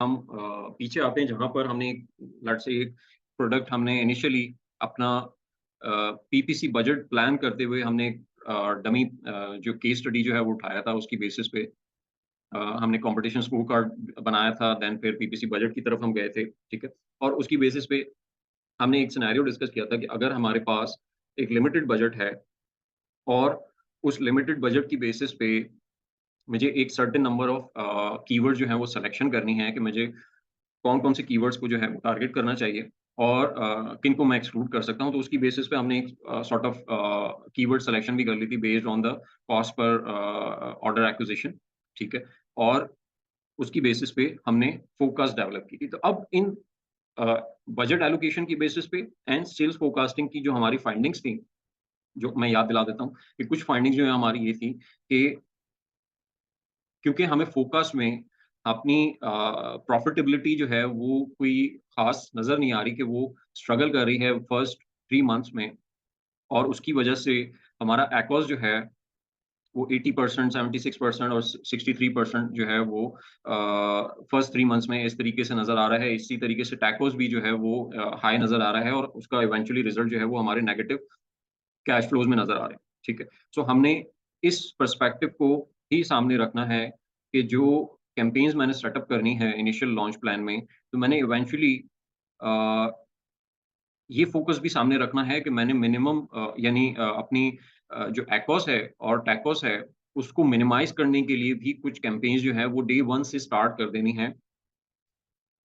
हम पीछे आते हैं जहाँ पर हमने लेट्स से एक प्रोडक्ट हमने इनिशियली अपना पीपीसी बजट प्लान करते हुए हमने डमी जो केस स्टडी जो है वो उठाया था उसकी बेसिस पे हमने कंपटीशन स्कोर कार्ड बनाया था, देन फिर पीपीसी बजट की तरफ हम गए थे, ठीक है? और उसकी बेसिस पे हमने एक सिनेरियो डिस्कस किया था कि अगर हमारे पास एक लिमिटेड बजट है और उस लिमिटेड बजट की बेसिस पे मुझे एक सर्टेन नंबर ऑफ कीवर्ड जो है वो सिलेक्शन करनी है कि मुझे कौन-कौन से कीवर्ड्स को जो है वो टारगेट करना चाहिए और किनको मैं एक्सक्लूड कर सकता हूँ। तो उसकी बेसिस पे हमने एक सॉर्ट ऑफ कीवर्ड सिलेक्शन भी कर ली थी based on the cost per order acquisition, ठीक है? और उसकी बेसिस पे हमने फोरकास्ट डेवलप की थी। तो अब इन अ, बजट एलोकेशन की बेसिस पे एंड सेल्स फोरकास्टिंग की जो हमारी फाइंडिंग्स थी, जो मैं याद दिला देता हूँ कि कुछ फाइंडिंग्स जो है हमारी ये थी कि क्योंकि हमें फोकस में अपनी प्रॉफिटेबिलिटी जो है वो कोई ख़ास नज़र नहीं आ रही कि वो स्ट्रगल कर रही है फर्स्ट 3 मंथ्स में और उसकी वजह से हमारा एक्ॉस जो है वो 80% 76% और 63% जो है वो फर्स्ट 3 मंथ्स में इस तरीके से नज़र आ रहा है। इसी तरीके से टैकोस भी जो है वो हाई नज़र आ रहा है और उसका इवेंचुअली रिज़ल्ट जो है वो हमारे नेगेटिव कैश फ्लोज़ में नज़र आ रहे हैं, ठीक है? सो हमने इस पर्सपेक्टिव को ही सामने रखना है कि जो कैम्पेन्स मैंने सेटअप करनी है इनिशियल लॉन्च प्लान में, तो मैंने इवेंचुअली अ, ये फ़ोकस भी सामने रखना है कि मैंने मिनिमम यानी अपनी जो एक्ॉस है और टैकोस है, उसको मिनिमाइज़ करने के लिए भी कुछ कैम्पेन्स जो है वो डे 1 से स्टार्ट कर देनी है।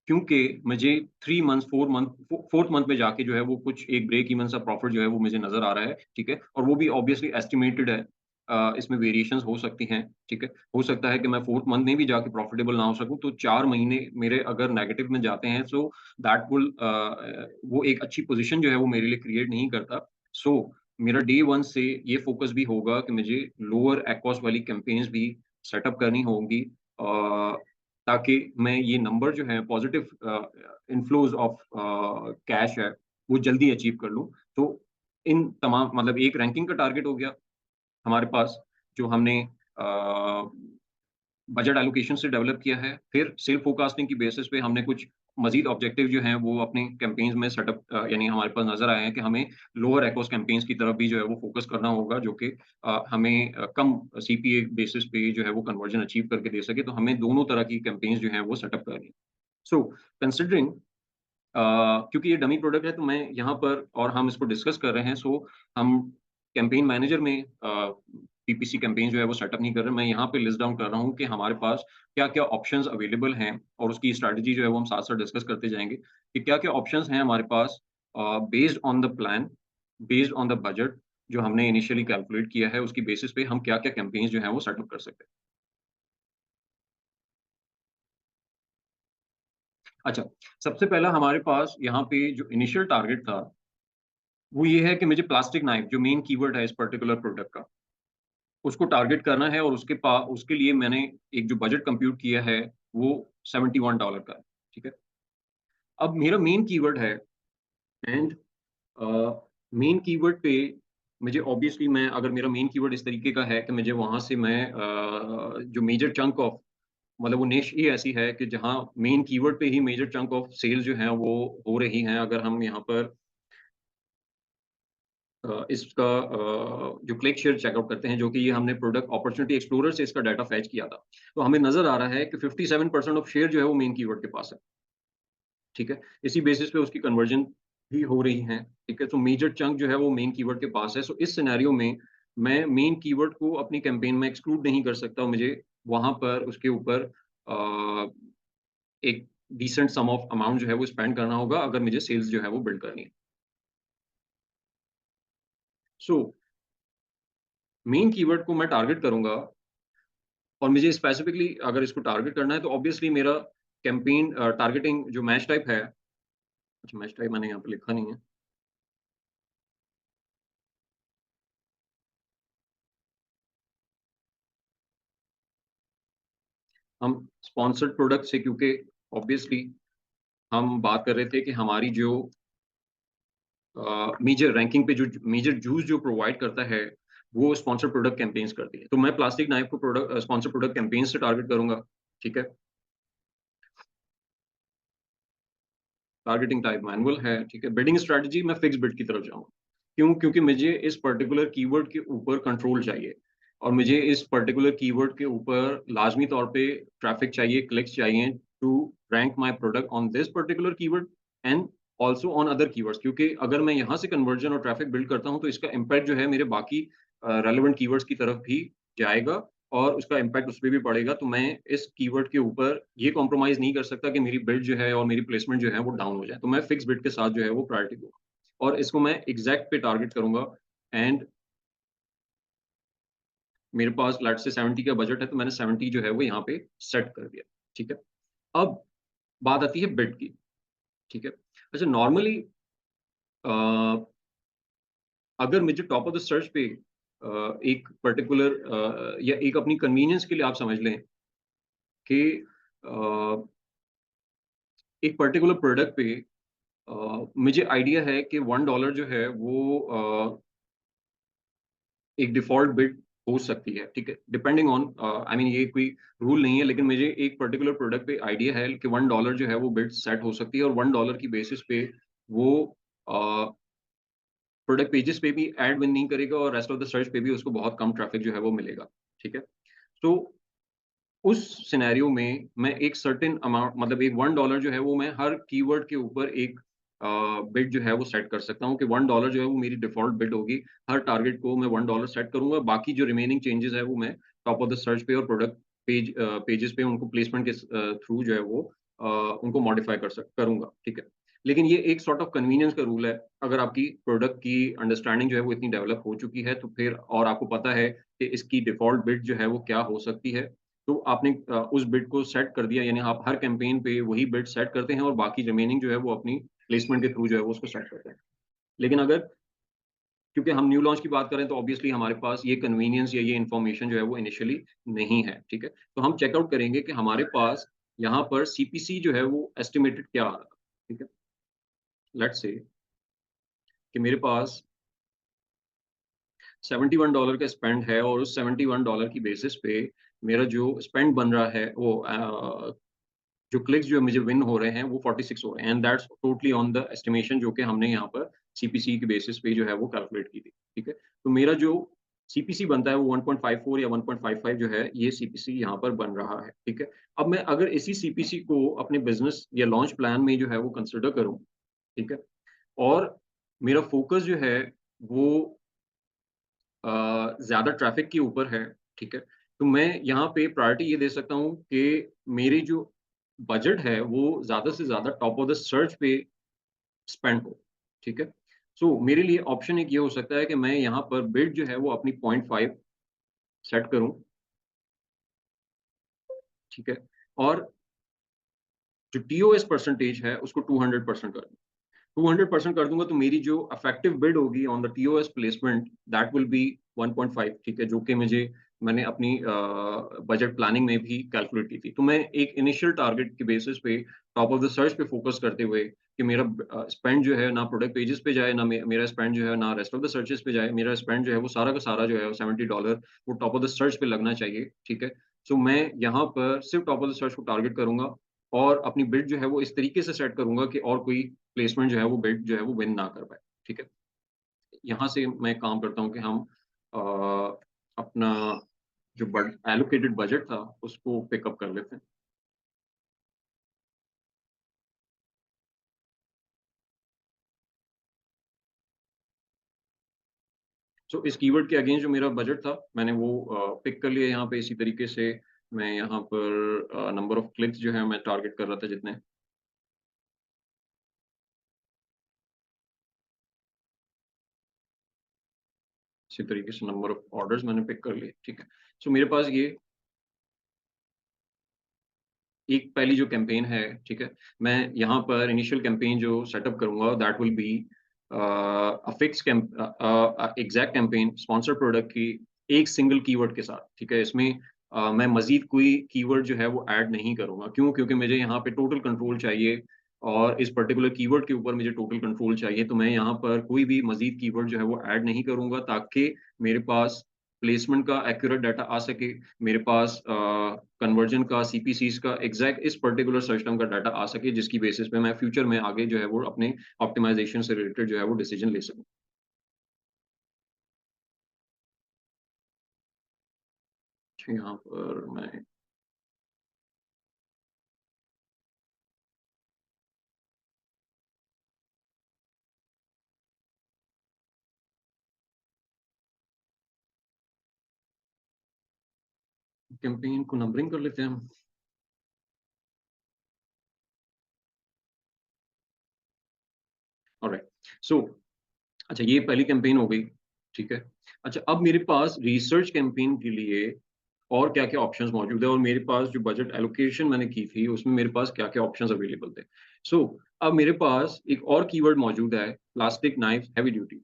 क्योंकि मुझे 3 मंथ्स 4 मंथ 4th मंथ में जाके जो है वो कुछ एक ब्रेक इवन सा प्रॉफिट जो है वो मुझे नज़र आ रहा है, ठीक है? और वो भी ऑब्वियसली एस्टिमेटेड है। इसमें वेरिएशंस हो सकती हैं, ठीक है? हो सकता है कि मैं 4th मंथ में भी जाके प्रॉफिटेबल ना हो सकूँ, तो 4 महीने मेरे अगर नेगेटिव में जाते हैं सो दैट विल वो एक अच्छी पोज़ीशन जो है वो मेरे लिए क्रिएट नहीं करता। सो मेरा डे 1 से ये फ़ोकस भी होगा कि मुझे लोअर एक्ॉस वाली कैम्पेन्स भी सेटअप करनी होंगी अ ताकि मैं ये नंबर जो है पॉज़िटिव इन्फ्लोज़ ऑफ कैश है, वो जल्दी अचीव कर लूँ। तो इन तमाम मतलब एक रैंकिंग का टारगेट हो गया हमारे पास, जो हमने बजट एलोकेशन से डेवलप किया है। फिर सेल फोरकास्टिंग की बेसिस पे हमने कुछ मज़ीद ऑब्जेक्टिव जो हैं वो अपने कैम्पेन्स में सेटअप यानी हमारे पास नज़र आए हैं कि हमें लोअर एक्ॉस कैम्पेन्स की तरफ भी जो है वो फ़ोकस करना होगा जो कि हमें कम सीपीए बेसिस पे जो है वो कन्वर्जन अचीव करके दे सके। तो हमें दोनों तरह की कैम्पेन्स जो हैं वो सेटअप करनी है। सो कंसिडरिंग क्योंकि ये डमी प्रोडक्ट है तो मैं यहाँ पर और हम इसको डिस्कस कर रहे हैं सो हम कैंपेन मैनेजर में पीपीसी कैंपेन जो है वो सेटअप नहीं कर रहे। मैं यहाँ पे लिस्ट डाउन कर रहा हूँ कि हमारे पास क्या-क्या ऑप्शंस अवेलेबल हैं और उसकी स्ट्रैटेजी जो है वो हम साथ-साथ डिस्कस करते जाएँगे कि क्या-क्या ऑप्शंस हैं हमारे पास based on the plan, based on the budget जो हमने इनिशियली कैलकुलेट किया है उसकी बेसिस पे हम क्या-क्या कैंपेन्स जो हैं वो सेटअप कर सकते हैं। अच्छा, सबसे पहला हमारे पास यहाँ पे जो इनिशियल टारगेट था वो ये है कि मुझे प्लास्टिक नाइफ जो मेन कीवर्ड है इस पर्टिकुलर प्रोडक्ट का, उसको टारगेट करना है और उसके लिए मैंने एक जो बजट कंप्यूट किया है, वो $71 का है, ठीक है? अब मेरा मेन कीवर्ड है एंड अ, मेन कीवर्ड पे मुझे ऑब्वियसली मैं अगर मेरा मेन कीवर्ड इस तरीके का है कि मुझे वहाँ से मैं जो मेजर चंक ऑफ मतलब वो निश ही ऐसी है कि जहाँ मेन कीवर्ड पे ही मेजर चंक ऑफ सेल्स जो हैं वो हो रही हैं। अगर हम यहाँ पर इसका जो क्लिक शेयर चेकआउट करते हैं, जो कि ये हमने प्रोडक्ट अपॉर्च्युनिटी एक्सप्लोरर से इसका डाटा फेच किया था। तो हमें नज़र आ रहा है कि 57% ऑफ शेयर जो है वो मेन कीवर्ड के पास है, ठीक है? इसी बेसिस पे उसकी कन्वर्जन भी हो रही है, ठीक है? तो मेजर चंक जो है वो मेन कीवर्ड के पास है। सो इस सिनेरियो में मैं मेन कीवर्ड को अपनी कैंपेन में एक्सक्लूड नहीं कर सकता। मुझे वहाँ पर उसके ऊपर एक डिसेंट सम ऑफ अमाउंट जो है वो स्पेंड करना होगा अगर मुझे सेल्स जो है वो बिल्ड करनी है। सो मेन कीवर्ड को मैं टारगेट करूँगा और मुझे स्पेसिफिकली अगर इसको टारगेट करना है तो ऑब्वियसली मेरा कैंपेन टारगेटिंग जो मैच टाइप है अच्छा मैच टाइप मैंने यहाँ पे लिखा नहीं है। हम स्पॉन्सर्ड प्रोडक्ट से क्योंकि ऑब्वियसली हम बात कर रहे थे कि हमारी जो मेजर रैंकिंग पे जो मेजर जूस जो प्रोवाइड करता है, वो स्पॉन्सर्ड प्रोडक्ट कैंपेन्स करती है। तो मैं प्लास्टिक नाइफ को स्पॉन्सर्ड प्रोडक्ट कैंपेन्स से टारगेट करूँगा, ठीक है? टारगेटिंग टाइप मैनुअल है, ठीक है। बिडिंग स्ट्रैटेजी मैं फिक्स बिड की तरफ जाऊँगा। क्यों? क्योंकि मुझे इस पर्टिकुलर कीवर्ड के ऊपर कंट्रोल चाहिए और मुझे इस पर्टिकुलर कीवर्ड के ऊपर लाज़मी तौर पे ट्रैफ़िक चाहिए, क्लिक्स चाहिए to rank my product on this particular keyword and also on other keywords, क्योंकि अगर मैं यहाँ से कन्वर्जन और ट्रैफ़िक बिल्ड करता हूँ, तो इसका इम्पैक्ट जो है मेरे बाकी रेलेवेंट कीवर्ड्स की तरफ भी जाएगा और उसका इम्पैक्ट उसपे भी पड़ेगा। तो मैं इस कीवर्ड के ऊपर ये कॉम्प्रोमाइज़ नहीं कर सकता कि मेरी बिड जो है और मेरी प्लेसमेंट जो है वो डाउन हो जाए। तो मैं फिक्स बिड के साथ जो है वो प्रायोरिटी दूँगा और इसको मैं एग्ज़ैक्ट पे टारगेट करूँगा एंड मेरे पास लेट्स से 70 का बजट है, तो मैंने 70 जो है वो यहाँ पे सेट कर दिया, ठीक है। अब बात आती है बिड की, ठीक है। अच्छा, नॉर्मली अ, अगर मुझे टॉप ऑफ द सर्च पे एक पर्टिकुलर या एक अपनी कन्वीनियंस के लिए आप समझ लें कि अ, एक पर्टिकुलर प्रोडक्ट पे मुझे आइडिया है कि $1 जो है वो एक डिफ़ॉल्ट बिड हो सकती है, ठीक है? डिपेंडिंग ऑन आई मीन ये कोई रूल नहीं है, लेकिन मुझे एक पर्टिकुलर प्रोडक्ट पे आइडिया है कि $1 जो है वो बिड सेट हो सकती है और $1 की बेसिस पे वो अ, प्रोडक्ट पेजेस पे भी ऐड विन नहीं करेगा और रेस्ट ऑफ द सर्च पे भी उसको बहुत कम ट्रैफिक जो है वो मिलेगा, ठीक है? तो उस सिनेरियो में मैं एक सर्टेन अमाउंट, मतलब एक $1 जो है वो मैं हर कीवर्ड के ऊपर एक बिड जो है वो सेट कर सकता हूँ कि $1 जो है वो मेरी डिफ़ॉल्ट बिड होगी। हर टारगेट को मैं $1 सेट करूँगा, बाकी जो रिमेनिंग चेंजेज़ है वो मैं टॉप ऑफ द सर्च पे और प्रोडक्ट पेजेज़ पे उनको प्लेसमेंट के थ्रू जो है वो अ, उनको मॉडिफ़ाई करूँगा, ठीक है। लेकिन ये एक सॉर्ट ऑफ कन्वीनियंस का रूल है। अगर आपकी प्रोडक्ट की अंडरस्टैंडिंग जो है वो इतनी डेवलप हो चुकी है, तो फिर और आपको पता है कि इसकी डिफ़ॉल्ट बिड जो है वो क्या हो सकती है, तो आपने उस बिड को सेट कर दिया, यानी आप हर कैंपेन पे वही बिड सेट करते हैं और बाकी रिमेनिंग जो है वो अपनी प्लेसमेंट के थ्रू जो है वो उसको सेट करते हैं। लेकिन अगर, क्योंकि हम न्यू लॉन्च की बात करें तो ऑब्वियसली हमारे पास ये कन्वीनियंस या ये इन्फॉर्मेशन जो है वो इनिशियली नहीं है, ठीक है? तो हम चेक आउट करेंगे कि हमारे पास यहाँ पर सीपीसी जो है वो एस्टिमेटेड क्या आ रहा है, ठीक है? लेट्स से कि मेरे पास $71 का स्पेंड है और उस $71 की बेसिस पे मेरा जो स्पेंड बन रहा है वो जो क्लिक्स जो मुझे विन हो रहे हैं वो 46 हो रहे हैं and that's totally on the estimation जो कि हमने यहाँ पर सीपीसी के बेसिस पे जो है वो कैलकुलेट की थी, ठीक है? तो मेरा जो सीपीसी बनता है वो 1.54 या 1.55 जो है, ये सीपीसी यहाँ पर बन रहा है, ठीक है? अब मैं अगर इसी सीपीसी को अपने बिज़नेस या लॉन्च प्लान में जो है वो कंसिडर करूँ, ठीक है? और मेरा फ़ोकस जो है वो ज़्यादा ट्रैफ़िक के ऊपर है, ठीक है? तो मैं यहाँ पे प्रायोरिटी ये दे सकता हूँ कि मेरी जो बजट है, वो ज़्यादा से ज़्यादा टॉप ऑफ द सर्च पे स्पेंड हो, ठीक है? सो मेरे लिए ऑप्शन एक ये हो सकता है कि मैं यहाँ पर बिड जो है वो अपनी 0.5 सेट करूँ, ठीक है? और जो टीओएस परसेंटेज है, उसको 200% कर दूँ। 200% कर दूँगा तो मेरी जो इफेक्टिव बिड होगी on the TOS placement that will be 1.5, ठीक है? जो कि मैंने अपनी बजट प्लानिंग में भी कैलकुलेट की थी। तो मैं एक इनिशियल टारगेट के बेसिस पे टॉप ऑफ द सर्च पे फोकस करते हुए कि मेरा स्पेंड जो है ना प्रोडक्ट पेजेस पे जाए, ना मेरा स्पेंड जो है ना रेस्ट ऑफ द सर्चेज़ पे जाए। मेरा स्पेंड जो है वो सारा का सारा जो है $70 वो टॉप ऑफ द सर्च पे लगना चाहिए, ठीक है? सो मैं यहाँ पर सिर्फ टॉप ऑफ द सर्च को टारगेट करूँगा और अपनी बिड जो है वो इस तरीके से सेट करूँगा कि और कोई प्लेसमेंट जो है वो बिड जो है वो विन ना कर पाए, ठीक है? यहाँ से मैं काम करता हूँ कि हम अ, अपना जो बड एलोकेटेड बजट था उसको पिकअप कर लेते हैं। सो इस कीवर्ड के अगेंस्ट जो मेरा बजट था मैंने वो पिक कर लिया यहाँ पे। इसी तरीके से मैं यहाँ पर नंबर ऑफ क्लिक्स जो है मैं टारगेट कर रहा था जितने, इसी तरीके से नंबर ऑफ ऑर्डर्स मैंने पिक कर लिए, ठीक है? सो मेरे पास ये एक पहली जो कैंपेन है, ठीक है? मैं यहाँ पर इनिशियल कैंपेन जो सेटअप करूँगा that will be a fix exact campaign sponsored product की एक सिंगल कीवर्ड के साथ, ठीक है? इसमें मैं मज़ीद कोई कीवर्ड जो है वो ऐड नहीं करूँगा। क्यों? क्योंकि मुझे यहाँ पे टोटल कंट्रोल चाहिए और इस पर्टिकुलर कीवर्ड के ऊपर मुझे टोटल कंट्रोल चाहिए। तो मैं यहाँ पर कोई भी मज़ीद कीवर्ड जो है वो ऐड नहीं करूँगा ताकि मेरे पास प्लेसमेंट का एक्यूरेट डाटा आ सके, मेरे पास कन्वर्जन का, सीपीसीज का एग्जैक्ट इस पर्टिकुलर सर्च टर्म का डाटा आ सके, जिसकी बेसिस पे मैं फ्यूचर में आगे जो है वो अपने ऑप्टिमाइजेशन से रिलेटेड जो है वो डिसीजन ले सकूं। यहाँ पर मैं कैंपेन को नंबरिंग कर लेते हैं हम। ऑलराइट, सो अच्छा, ये पहली कैंपेन हो गई, ठीक है। अच्छा, अब मेरे पास रिसर्च कैंपेन के लिए और क्या क्या ऑप्शंस मौजूद है, और मेरे पास जो बजट एलोकेशन मैंने की थी उसमें मेरे पास क्या क्या ऑप्शंस अवेलेबल थे। सो अब मेरे पास एक और कीवर्ड मौजूद है, प्लास्टिक नाइफ हैवी ड्यूटी,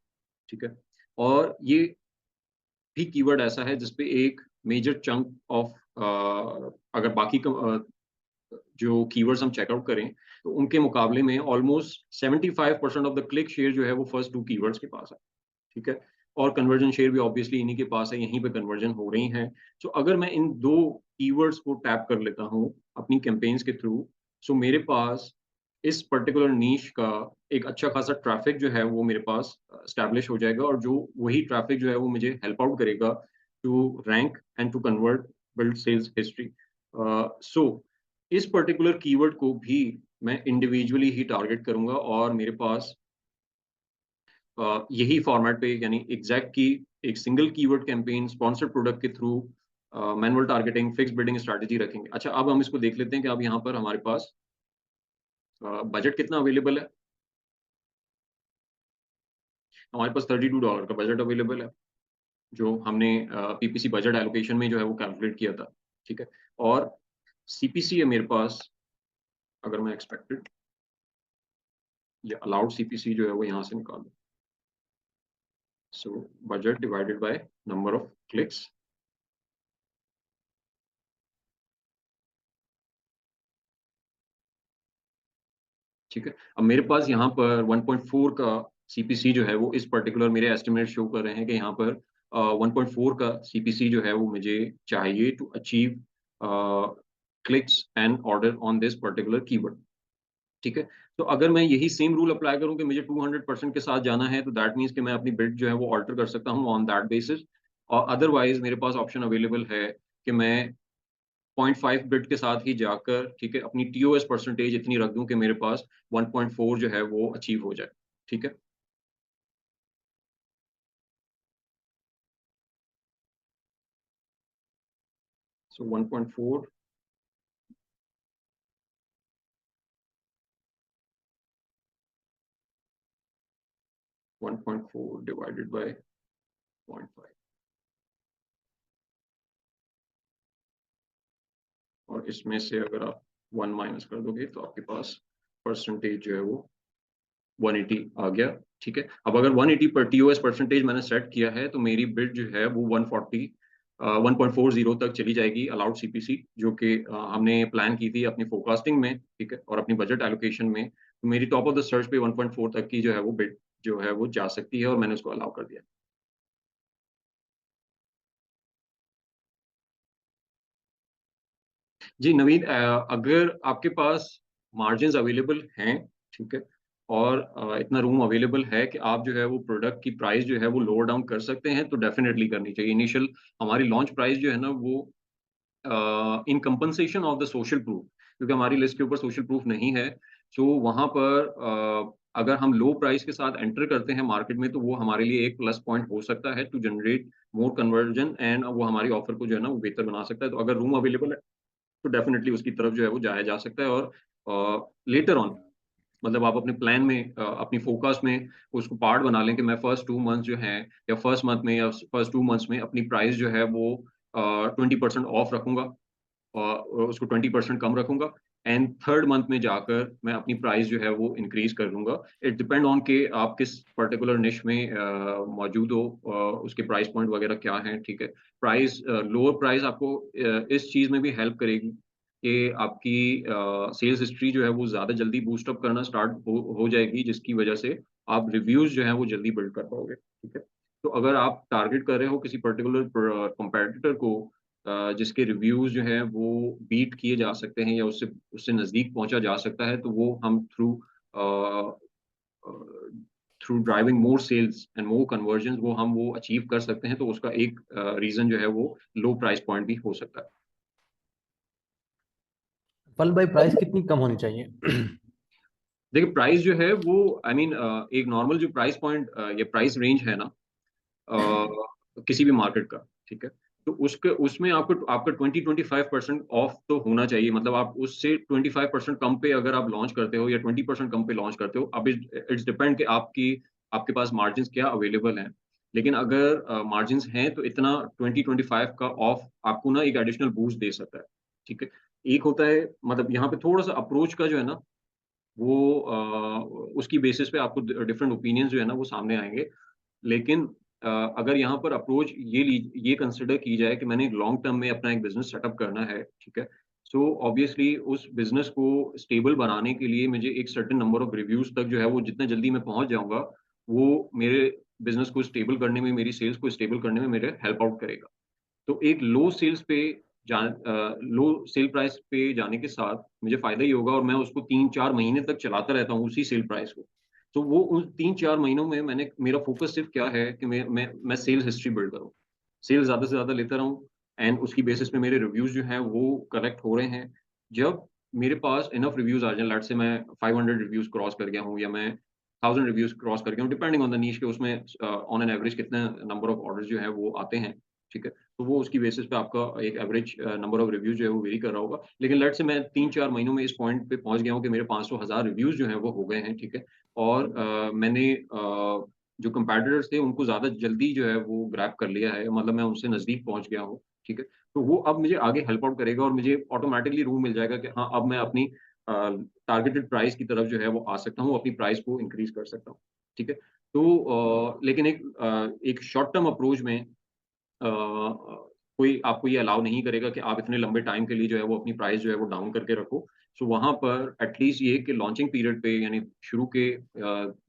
ठीक है। और ये भी कीवर्ड ऐसा है जिसपे एक मेजर चंक ऑफ, अगर बाकी जो कीवर्ड्स हम चेकआउट करें तो उनके मुकाबले में almost 75% of the click share जो है वो फर्स्ट टू कीवर्ड्स के पास है, ठीक है। और कन्वर्जन शेयर भी ऑब्वियसली इन्हीं के पास है, यहीं पे कन्वर्जन हो रही हैं। सो अगर मैं इन दो कीवर्ड्स को टैप कर लेता हूँ अपनी कैंपेन्स के थ्रू, सो मेरे पास इस पर्टिकुलर नीश का एक अच्छा खासा ट्रैफिक जो है वो मेरे पास एस्टैब्लिश हो जाएगा, और जो वही ट्रैफिक जो है वो मुझे हेल्प आउट करेगा to rank and to convert build sales history. So इस पर्टिकुलर कीवर्ड को भी मैं इंडिविजुअली ही टारगेट करूंगा, और मेरे पास यही फॉर्मेट पे, यानी एग्जैक्ट की एक single keyword campaign sponsored product के through manual targeting fix bidding strategy रखेंगे। अच्छा, अब हम इसको देख लेते हैं कि अब यहाँ पर हमारे पास बजट कितना अवेलेबल है। हमारे पास $32 का बजट अवेलेबल है, जो हमने पीपीसी बजट एलोकेशन में जो है वो कैलकुलेट किया था, ठीक है। और सीपीसी है मेरे पास, अगर मैं एक्सपेक्टेड या अलाउड सीपीसी जो है वो यहाँ से निकालूं, so budget divided by number of clicks, ठीक है। अब मेरे पास यहाँ पर 1.4 का सीपीसी जो है वो इस पर्टिकुलर मेरे एस्टिमेट शो कर रहे हैं कि यहाँ पर 1.4 का सीपीसी जो है वो मुझे चाहिए to achieve clicks and order on this particular keyword, ठीक है। तो अगर मैं यही सेम रूल अप्लाई करूं कि मुझे 200% के साथ जाना है, तो दैट मीन्स कि मैं अपनी बिड जो है वो ऑल्टर कर सकता हूं ऑन दैट बेसिस। और अदरवाइज मेरे पास ऑप्शन अवेलेबल है कि मैं 0.5 बिट के साथ ही जाकर, ठीक है, अपनी टीओएस परसेंटेज इतनी रख दूं कि मेरे पास 1.4 जो है वो अचीव हो जाए, ठीक है। सो 1.4, 1.4 डिवाइडेड बाय 0.5, और इसमें से अगर आप 1 माइनस कर दोगे तो आपके पास परसेंटेज जो है वो 180 आ गया, ठीक है। अब अगर 180 पर टीओएस परसेंटेज मैंने सेट किया है, तो मेरी बिड जो है वो 140 1.40 तक चली जाएगी अलाउड सीपीसी, जो कि हमने प्लान की थी अपनी फोरकास्टिंग में, ठीक है, और अपनी बजट एलोकेशन में। तो मेरी टॉप ऑफ द सर्च पे 1.4 तक की जो है वो बिड जो है वो जा सकती है, और मैंने उसको अलाउ कर दिया। जी नवीद, अगर आपके पास मार्जिन अवेलेबल हैं, ठीक है, और इतना रूम अवेलेबल है कि आप जो है वो प्रोडक्ट की प्राइस जो है वो लोअर डाउन कर सकते हैं, तो डेफिनेटली करनी चाहिए। इनिशियल हमारी लॉन्च प्राइस जो है ना वो in compensation of the social proof, क्योंकि हमारी लिस्ट के ऊपर सोशल प्रूफ नहीं है। सो वहां पर अगर हम लो प्राइस के साथ एंटर करते हैं मार्केट में, तो वो हमारे लिए एक प्लस पॉइंट हो सकता है to generate more conversion, and वो हमारी ऑफर को जो है ना वो बेहतर बना सकता है। तो अगर रूम अवेलेबल है तो डेफिनेटली उसकी तरफ जो है वो जाया जा सकता है, और लेटर ऑन, मतलब आप अपने प्लान में, अपनी फोकस में उसको पार्ट बना लें कि मैं फर्स्ट 2 मंथ जो है, या फर्स्ट मंथ में, या फर्स्ट 2 मंथ्स में अपनी प्राइस जो है वो 20% ऑफ रखूंगा, और उसको 20% कम रखूंगा, एंड थर्ड मंथ में जाकर मैं अपनी प्राइस जो है वो इंक्रीज कर लूंगा। इट डिपेंड ऑन के आप किस पर्टिकुलर निश में मौजूद हो, उसके प्राइस पॉइंट वगैरह क्या हैं, ठीक है। प्राइस लोअर प्राइस आपको इस चीज में भी हेल्प करेगी कि आपकी सेल्स हिस्ट्री जो है वो ज्यादा जल्दी बूस्ट अप करना स्टार्ट हो जाएगी, जिसकी वजह से आप रिव्यूज जो है वो जल्दी बिल्ड कर पाओगे, ठीक है। तो अगर आप टारगेट कर रहे हो किसी पर्टिकुलर कंपैटिटर को जिसके रिव्यूज़ जो हैं वो बीट किए जा सकते हैं या उससे उससे नज़दीक पहुँचा जा सकता है, तो वो हम uh uh, through driving more sales and more conversions वो अचीव कर सकते हैं, तो उसका एक रीज़न जो है वो लो प्राइस पॉइंट भी हो सकता है। फल भाई प्राइस कितनी कम होनी चाहिए? देखिए प्राइस जो है वो आई मीन एक नॉर्मल जो प्राइस पॉइंट या प्राइस रेंज है ना किसी भी मार्केट का, ठीक है? तो उसके उसमें आपको आपका 20-25% ऑफ तो होना चाहिए। मतलब आप उससे 25% कम पे अगर आप लॉन्च करते हो या 20% कम पे लॉन्च करते हो, अब इट्स डिपेंड कि आपके पास मार्जिन्स क्या अवेलेबल हैं। लेकिन अगर मार्जिन्स हैं तो इतना 20-25 का ऑफ आपको ना एक एडिशनल बूस्ट दे सकता है, ठीक है? एक होता है मतलब यहाँ पे थोड़ा-सा अप्रोच का जो है ना वो उसकी बेसिस पे आपको डिफरेंट ओपिनियंस जो है ना वो सामने आएँगे। लेकिन अ, अगर यहाँ पर अप्रोच ये कंसिडर की जाए कि मैंने लॉन्ग टर्म में अपना एक बिज़नेस सेटअप करना है, ठीक है? सो ऑब्वियसली उस बिज़नेस को स्टेबल बनाने के लिए मुझे एक सर्टेन नंबर ऑफ रिव्यूज़ तक जो है वो जितना जल्दी मैं पहुँच जाऊँगा, वो मेरे बिज़नेस को स्टेबल करने में, मेरी सेल्स को स्टेबल करने में मेरे हेल्प आउट करेगा। तो एक लो सेल प्राइस पे जाने के साथ मुझे फ़ायदा ही होगा और मैं उसको 3-4 महीने तक चलाता रहता हूँ उसी सेल प्राइस को। तो वो उन 3-4 महीनों में मेरा फ़ोकस सिर्फ़ क्या है कि मैं सेल्स हिस्ट्री बिल्ड करूँ। सेल्स ज़्यादा से ज़्यादा लेता रहूँ एंड उसकी बेसिस पे मेरे रिव्यूज़ जो हैं वो कलेक्ट हो रहे हैं। जब मेरे पास इनफ रिव्यूज़ आ जाएँ लेट्स से मैं 500 रिव्यूज़ क्रॉस कर गया हूँ या मैं 1000 रिव्यूज़ क्रॉस कर गया हूँ डिपेंडिंग ऑन द नीश के उसमें ऑन एन एवरेज कितने नंबर ऑफ ऑर्डर्स जो हैं वो आते हैं, ठीक है? तो वो उसकी बेसिस पे आपका एक एवरेज नंबर ऑफ रिव्यूज़ जो है वो वेरी कर रहा होगा। लेकिन लेट्स से मैं 3-4 महीनों में इस पॉइंट पे पहुँच गया हूँ कि मेरे 500,000 रिव्यूज़ जो हैं वो हो गए हैं, ठीक है? और मैंने जो कंपैटिटर्स थे उनको ज़्यादा जल्दी जो है वो ग्रैब कर लिया है, मतलब मैं उनसे नज़दीक पहुँच गया हूँ, ठीक है? तो वो अब मुझे आगे हेल्प आउट करेगा और मुझे ऑटोमैटिकली रूम मिल जाएगा कि हाँ, अब मैं अपनी अ, टारगेटेड प्राइस की तरफ जो है वो आ सकता हूँ, अपनी प्राइस को इंक्रीज़ कर सकता हूँ, ठीक है? तो लेकिन एक शॉर्ट टर्म अप्रोच में कोई आपको ये अलाउ नहीं करेगा कि आप इतने लंबे टाइम के लिए जो है वो अपनी प्राइस जो है वो डाउन करके रखो। सो वहाँ पर एटलीस्ट ये कि लॉन्चिंग पीरियड पे यानी शुरू के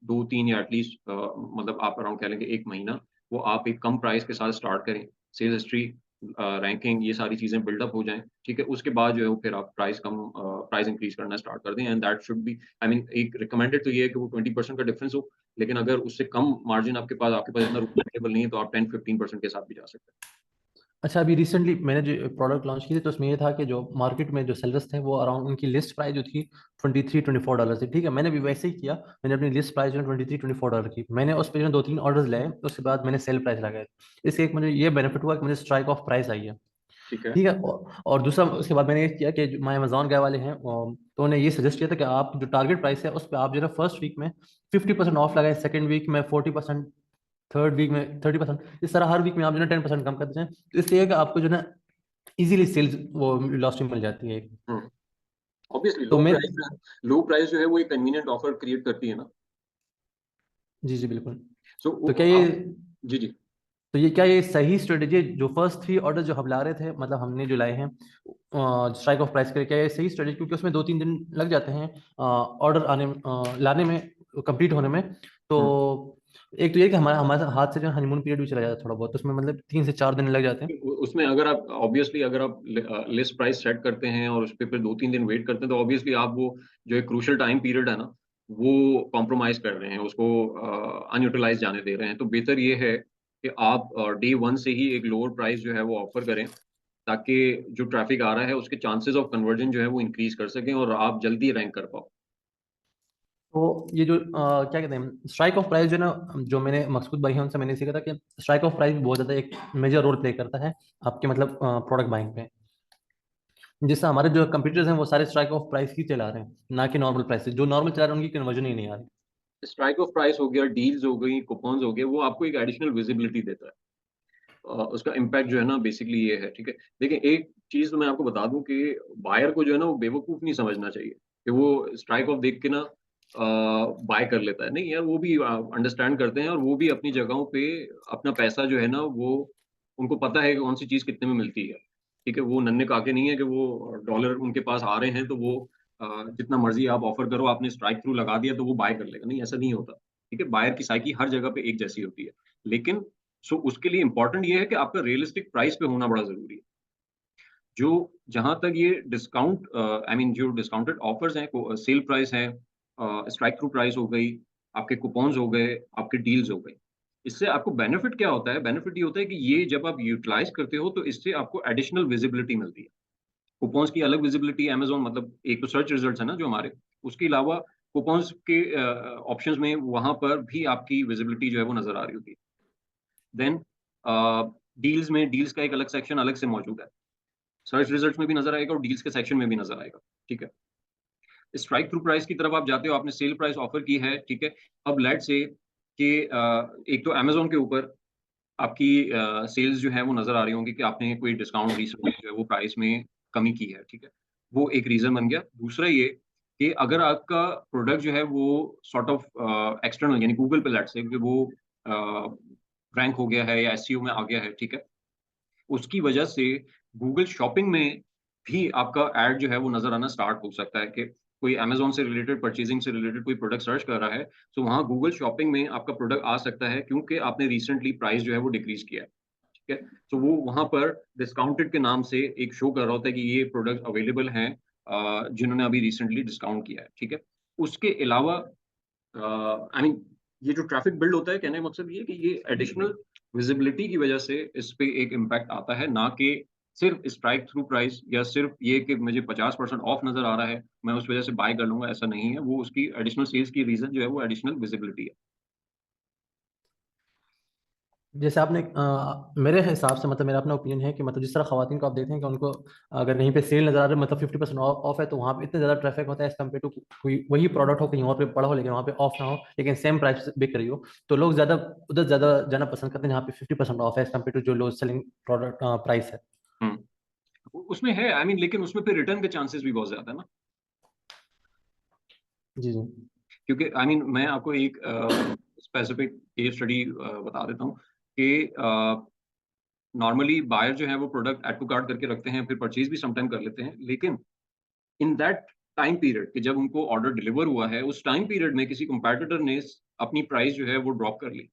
2-3 या एटलीस्ट मतलब आप अराउंड कह लें कि 1 महीना वो आप एक कम प्राइस के साथ स्टार्ट करें। सेल्स हिस्ट्री रैंकिंग ये सारी चीज़ें बिल्डअप हो जाएँ, ठीक है? उसके बाद जो है वो फिर आप प्राइस इंक्रीज़ करना स्टार्ट कर दें and that should be I mean एक रिकमेंडेड तो ये है कि वो 20% का डिफरेंस हो, लेकिन अगर उससे कम मार्जिन आपके पास इतना रूम अवेलेबल नहीं है तो आप 10-15% के साथ भी जा सकते हैं। अच्छा, अभी रिसेंटली मैंने जो प्रोडक्ट लॉन्च की थी तो उसमें ये था कि जो मार्केट में जो सेलर्स थे वो अराउंड उनकी लिस्ट प्राइस जो थी $23-24 थी। ठीक है, मैंने भी वैसे ही किया। मैंने अपनी लिस्ट प्राइस जो है $23-24 की, मैंने उस पर जो 2-3 ऑर्डर्स लाए, उसके बाद मैंने सेल प्राइस लगाया। इससे एक मुझे ये बेनिफिट हुआ कि मुझे स्ट्राइक ऑफ प्राइस आई है। ठीक है। ठीक है, और दूसरा उसके बाद मैंने ये किया कि जो माय अमेजोन गए वाले हैं तो उन्हें ये सजेस्ट किया था कि आप जो टारगेट प्राइस है उस पर आप जो है फर्स्ट वीक में 50% ऑफ लगाए, सेकंड वीक में 40%, थर्ड वीक में 30%, इस तरह हर वीक में आप जो है 10% कम करते जाएं। तो इससे ये है कि आपको जो है ना इजीली सेल्स वो वेलोसिटी मिल जाती है। हुँ, ऑब्वियसली तो मैं लो प्राइस जो है वो एक कन्वीनिएंट ऑफर क्रिएट करती है ना। जी जी बिल्कुल। सो तो वो क्या ये आप जी, जी। तो ये क्या ये सही स्ट्रेटेजी, जो फर्स्ट 3 ऑर्डर जो हम ला रहे थे, मतलब हमने जो लाए हैं स्ट्राइक ऑफ प्राइस करके, क्या ये सही स्ट्रेटेजी? क्योंकि उसमें 2-3 दिन लग जाते हैं ऑर्डर लाने में, कंप्लीट होने में। तो हुँ। एक तो ये कि हमारा हमारे हाथ से जो हनीमून पीरियड भी चला जाता है थोड़ा बहुत, तो उसमें मतलब 3 से 4 दिन लग जाते हैं। उसमें अगर आप ऑब्वियसली अगर आप लिस्ट प्राइस सेट करते हैं और उसपे फिर 2-3 दिन वेट करते हैं तो ऑब्वियसली आप वो जो एक क्रूशियल टाइम पीरियड है ना, वो कॉम्प्रोमाइज़ कर रहे हैं, उसको अनयूटिलाइज़ जाने दे रहे हैं। तो बेहतर ये है कि आप डे 1 से ही एक लोअर प्राइस जो है वो ऑफ़र करें, ताकि जो ट्रैफ़िक आ रहा है उसके चांसेज़ ऑफ कन्वर्जन जो है वो इंक्रीज़ कर सकें और आप जल्दी रैंक कर पाओ। तो ये जो क्या कहते हैं स्ट्राइक ऑफ प्राइस जो है ना, जो मैंने मकसूद भाई हैं उनसे मैंने सीखा था कि स्ट्राइक ऑफ प्राइस भी बहुत ज़्यादा एक मेजर रोल प्ले करता है आपके मतलब प्रोडक्ट बाइंग पे। जिससे हमारे जो कंप्यूटर्स हैं वो सारे स्ट्राइक ऑफ प्राइस ही चला रहे हैं, ना कि नॉर्मल प्राइस। जो नॉर्मल चला रहे हैं उनकी कन्वर्जन ही नहीं आ रही। स्ट्राइक ऑफ प्राइस हो गया, डील्स हो गई, कूपन्स हो गए, वो आपको एक एडिशनल विजिबिलिटी देता है। उसका इम्पैक्ट जो है ना बेसिकली ये है, ठीक है? देखिए एक चीज़ तो मैं आपको बता दूँ कि बायर को जो है ना वो बेवकूफ़ नहीं समझना चाहिए, कि वो स्ट्राइक ऑफ देख के ना बाय कर लेता है। नहीं यार वो भी अंडरस्टैंड करते हैं और वो भी अपनी जगहों पे अपना पैसा जो है ना वो उनको पता है कि कौन-सी चीज़ कितने में मिलती है, ठीक है? वो नन्हे काके नहीं है कि वो डॉलर उनके पास आ रहे हैं तो वो जितना मर्ज़ी आप ऑफ़र करो, आपने स्ट्राइक थ्रू लगा दिया तो वो बाय कर लेगा, नहीं ऐसा नहीं होता, ठीक है? बायर की साइकी हर जगह पे एक जैसी होती है। लेकिन सो उसके लिए इंपॉर्टेंट ये है कि आपका रियलिस्टिक प्राइस पे होना बड़ा ज़रूरी है। जो जहाँ तक ये डिस्काउंट आई मीन जो डिस्काउंटेड ऑफर्स हैं, सेल प्राइस है, स्ट्राइक थ्रू प्राइस हो गई, आपके कूपन्स हो गए, आपके डील्स हो गई। इससे आपको बेनिफिट क्या होता है? बेनिफिट ये होता है कि ये जब आप यूटिलाइज़ करते हो तो इससे आपको एडिशनल विजिबिलिटी मिलती है। कूपन्स की अलग विजिबिलिटी अमेज़न, मतलब एक तो सर्च रिजल्ट्स है ना जो हमारे, उसके अलावा कूपन्स के ऑप्शंस में वहाँ पर भी आपकी विजिबिलिटी जो है वो नज़र आ रही होती है। देन डील्स में डील्स का एक अलग सेक्शन अलग से मौजूद है। सर्च रिजल्ट्स में भी नज़र आएगा और डील्स के सेक्शन में भी नज़र आएगा, ठीक है? स्ट्राइक थ्रू प्राइस की तरफ आप जाते हो, आपने सेल प्राइस ऑफर की है, ठीक है? अब लेट्स से कि एक तो अमेज़न के ऊपर आपकी सेल्स जो है वो नज़र आ रही होंगी कि आपने कोई डिस्काउंट रिसेंटली जो है वो प्राइस में कमी की है, ठीक है? वो एक रीज़न बन गया। दूसरा ये कि अगर आपका प्रोडक्ट जो है वो सॉर्ट ऑफ एक्सटर्नल यानी गूगल पे लेट्स से कि वो अ, रैंक हो गया है या एसईओ में आ गया है, ठीक है? उसकी वजह से गूगल शॉपिंग में भी आपका ऐड जो है वो नज़र आना स्टार्ट हो सकता है कि कोई अमेज़न से रिलेटेड, परचेज़िंग से रिलेटेड कोई प्रोडक्ट सर्च कर रहा है, तो वहाँ गूगल शॉपिंग में आपका प्रोडक्ट आ सकता है क्योंकि आपने रिसेंटली प्राइस जो है वो डिक्रीज़ किया है, ठीक है? तो वो वहाँ पर डिस्काउंटेड के नाम से एक शो कर रहा होता है कि ये प्रोडक्ट अवेलेबल हैं जिन्होंने अभी रिसेंटली डिस्काउंट किया है, ठीक है? उसके अलावा आई मीन ये जो ट्रैफिक बिल्ड होता है, कहने का मकसद ये है कि ये एडिशनल विजिबिलिटी की वजह से इस पे एक इम्पैक्ट आता है, ना कि सिर्फ स्ट्राइक थ्रू प्राइस या सिर्फ ये कि मुझे 50% ऑफ नज़र आ रहा है, मैं उस वजह से बाय कर लूँगा, ऐसा नहीं है। वो उसकी एडिशनल सेल्स की रीज़न जो है वो एडिशनल विजिबिलिटी है। जैसे आपने मेरे हिसाब से मतलब मेरा अपना ओपिनियन है कि मतलब जिस तरह खवातीन को आप देखते हैं कि उनको अगर कहीं पे सेल नज़र आ रहा है मतलब 50% ऑफ है, तो वहाँ पे इतना ज़्यादा ट्रैफिक होता है एज कम्पेयर टू कोई वही प्रोडक्ट हो कहीं और पे पड़ा हो लेकिन वहाँ पे ऑफ ना हो लेकिन सेम प्राइस बिक रही हो, तो लोग ज़्यादा उधर ज़्यादा जाना पसंद करते हैं जहाँ पे 50% ऑफ है एज कम्पेयर टू जो लो सेलिंग प्रोडक्ट प्राइस है। हुँ। उसमें है आई मीन लेकिन उसमें फिर रिटर्न के चांसेस भी बहुत ज़्यादा है ना, जी जी। क्योंकि आई मीन मैं आपको एक स्पेसिफिक केस स्टडी बता देता हूँ कि नॉर्मली बायर जो है वो प्रोडक्ट ऐड टू कार्ट करके रखते हैं, फिर परचेज़ भी सम टाइम कर लेते हैं, लेकिन इन दैट टाइम पीरियड कि जब उनको ऑर्डर डिलीवर हुआ है, उस टाइम पीरियड में किसी कंपैटिटर ने अपनी प्राइस जो है वो ड्रॉप कर ली।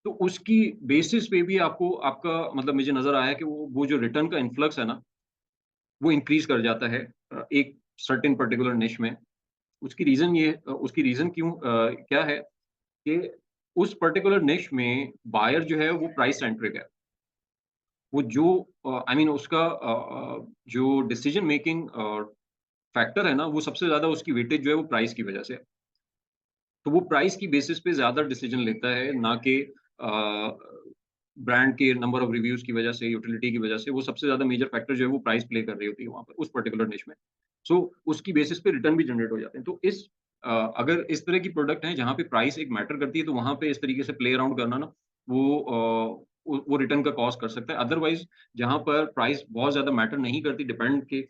तो उसकी बेसिस पे भी आपको आपका मतलब मुझे नज़र आया कि वो जो रिटर्न का इन्फ्लक्स है ना, वो इंक्रीज़ कर जाता है एक सर्टेन पर्टिकुलर निश में। उसकी रीज़न क्या है कि उस पर्टिकुलर निश में बायर जो है वो प्राइस सेंट्रिक है। वो जो आई मीन उसका जो डिसीजन मेकिंग फैक्टर है ना, वो सबसे ज़्यादा उसकी वेटेज जो है वो प्राइस की वज़ह से है। तो वो प्राइस की बेसिस पे ज़्यादा डिसीजन लेता है, ना कि ब्रांड के नंबर ऑफ रिव्यूज़ की वजह से, यूटिलिटी की वजह से, वो सबसे ज़्यादा मेजर फैक्टर जो है वो प्राइस प्ले कर रही होती है वहाँ पर, उस पर्टिकुलर निश में। सो उसकी बेसिस पे रिटर्न भी जनरेट हो जाते हैं। तो अगर इस तरह की प्रोडक्ट हैं जहाँ पे प्राइस एक मैटर करती है, तो वहाँ पे इस तरीके से प्ले अराउंड करना ना, वो रिटर्न का कॉज़ कर सकता है। अदरवाइज़ जहाँ पर प्राइस बहुत ज़्यादा मैटर नहीं करती, डिपेंड के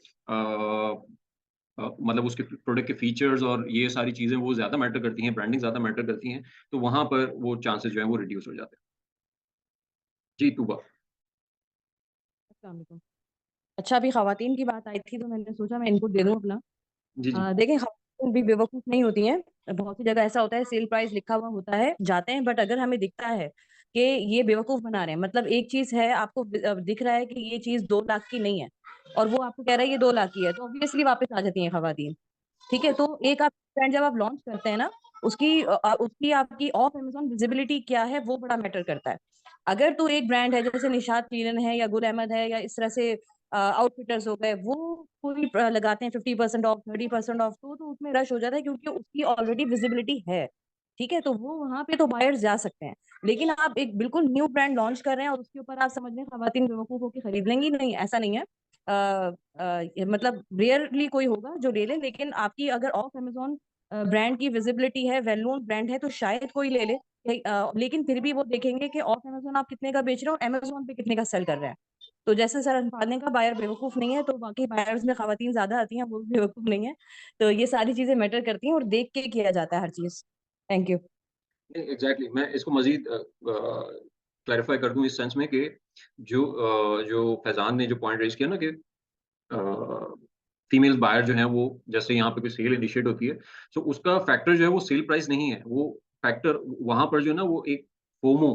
मतलब उसके प्रोडक्ट के फीचर्स और ये सारी चीज़ें वो ज़्यादा मैटर करती हैं, ब्रांडिंग ज़्यादा मैटर करती हैं, तो वहाँ पर वो चांसेस जो हैं वो रिड्यूस हो जाते हैं। जी, तूबा। अस्सलाम वालेकुम। अच्छा, अभी ख़वातीन की बात आई थी तो मैंने सोचा मैं इनको दे दूँ अपना। जी, जी। देखिए, ख़वातीन भी बेवकूफ़ नहीं होती हैं। बहुत सी जगह ऐसा होता है सेल प्राइस लिखा हुआ होता है, जाते हैं बट अगर हमें दिखता है कि ये बेवकूफ़ बना रहे हैं, मतलब एक चीज़ है आपको दिख रहा है कि ये चीज़ 2 लाख की नहीं है और वो आपको कह रहा है ये 2 लाख की है, तो ऑब्वियसली वापस आ जाती हैं ख़वातीन। ठीक है? तो एक आप ब्रांड जब आप लॉन्च करते हैं ना, उसकी आपकी ऑफ अमेज़न विज़िबिलिटी क्या है, वो बड़ा मैटर करता है। अगर तो एक ब्रांड है जैसे निशात क्लीनर है या गुल अहमद है या इस तरह से आउटफिटर्स हो गए, वो कोई लगाते हैं 50% ऑफ, 30% ऑफ, तो उसमें रश हो जाता है क्योंकि उसकी ऑलरेडी विज़िबिलिटी है। ठीक है? तो वो वहाँ पे तो बायर्स जा सकते हैं। लेकिन आप एक बिल्कुल न्यू ब्रांड लॉन्च कर रहे हैं और उसके ऊपर आप समझ लें खवातीन बेवकूफ़ होके खरीद लेंगी, नहीं, ऐसा नहीं है। मतलब रेयरली कोई होगा जो ले ले, लेकिन आपकी अगर ऑफ अमेज़न ब्रांड की विजिबिलिटी है, वेल नोन ब्रांड है, तो शायद कोई ले ले। लेकिन फिर भी वो देखेंगे कि ऑफ अमेज़न आप कितने का बेच रहे हो और अमेज़न पे कितने का सेल कर रहे हैं। तो जैसे सर अल्फाज ने कहा बायर बेवकूफ़ नहीं है, तो बाकी बायर्स में खवातीन ज़्यादा आती हैं, वो भी बेवकूफ़ नहीं है। तो ये सारी चीज़ें मैटर करती हैं और देख के किया जाता है हर चीज़। Thank you. नहीं, एग्ज़ैक्टली मैं इसको मज़ीद क्लैरिफ़ाई कर दूँ इस सेंस में कि जो फैज़ान ने जो पॉइंट रेज़ किया ना कि फीमेल बायर जो हैं वो जैसे यहाँ पे कोई सेल इनिशिएट होती है, सो उसका फैक्टर जो है वो सेल प्राइस नहीं है, वो फैक्टर वहाँ पर जो है ना वो एक फोमो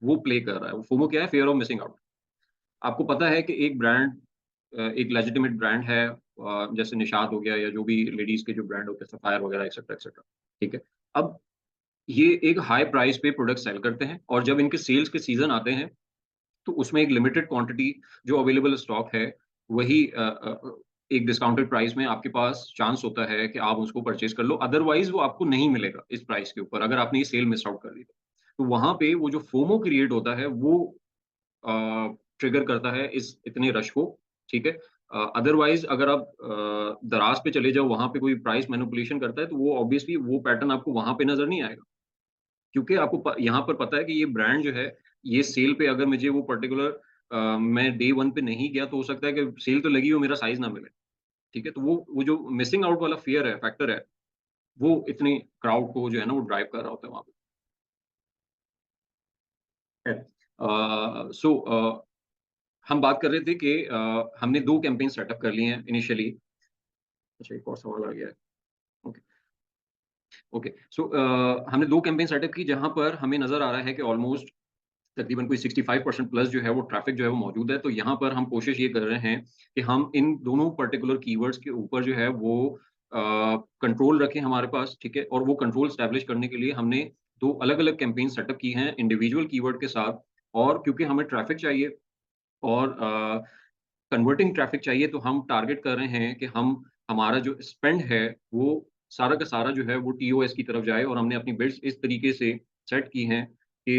वो प्ले कर रहा है। वो फोमो क्या है? Fear of missing out. आपको पता है कि एक ब्रांड, एक लेजिटिमेट ब्रांड है, जैसे निशात हो गया या जो भी लेडीज के जो ब्रांड होते हैं, सफायर वगैरह एक्सेट्रा एक्सेट्रा, ठीक है। अब ये एक हाई प्राइस पे प्रोडक्ट सेल करते हैं, और जब इनके सेल्स के सीजन आते हैं तो उसमें एक लिमिटेड क्वांटिटी जो अवेलेबल स्टॉक है, वही एक डिस्काउंटेड प्राइस में आपके पास चांस होता है कि आप उसको परचेज कर लो, अदरवाइज वो आपको नहीं मिलेगा इस प्राइस के ऊपर, अगर आपने ये सेल मिस आउट कर दी तो वहां पे वो जो फोमो क्रिएट होता है वो ट्रिगर करता है इस इतने रश को, ठीक है। अदरवाइज अगर आप दराज पे चले जाओ, वहां पे कोई प्राइस मैनिपुलेशन करता है, तो वो ऑब्वियसली वो पैटर्न आपको वहां पे नजर नहीं आएगा, क्योंकि आपको यहाँ पर पता है कि ये ब्रांड जो है, ये सेल पे अगर मुझे वो पर्टिकुलर, मैं डे वन पे नहीं गया तो हो सकता है कि सेल तो लगी हो, मेरा साइज ना मिले, ठीक है। तो वो जो मिसिंग आउट वाला फियर है, फैक्टर है, वो इतनी क्राउड को जो है ना वो ड्राइव कर रहा होता है वहां पे। सो हम बात कर रहे थे कि हमने 2 कैंपेन सेटअप कर लिए हैं इनिशियली। अच्छा, एक और सवाल आ गया है। Okay, okay. सो हमने 2 कैंपेन सेटअप की जहाँ पर हमें नज़र आ रहा है कि ऑलमोस्ट तकरीबन कोई 65% प्लस जो है वो ट्रैफ़िक जो है वो मौजूद है। तो यहाँ पर हम कोशिश ये कर रहे हैं कि हम इन दोनों पर्टिकुलर कीवर्ड्स के ऊपर जो है वो कंट्रोल रखें हमारे पास, ठीक है? और वो कंट्रोल एस्टैब्लिश करने के लिए हमने 2 अलग-अलग कैंपेन सेटअप की हैं इंडिविजुअल कीवर्ड के साथ, और क्योंकि हमें ट्रैफ़िक चाहिए और कन्वर्टिंग ट्रैफ़िक चाहिए, तो हम टारगेट कर रहे हैं कि हम हमारा जो स्पेंड है, वो सारा का सारा जो है वो टीओएस की तरफ जाए, और हमने अपनी बिड्स इस तरीके से सेट की हैं कि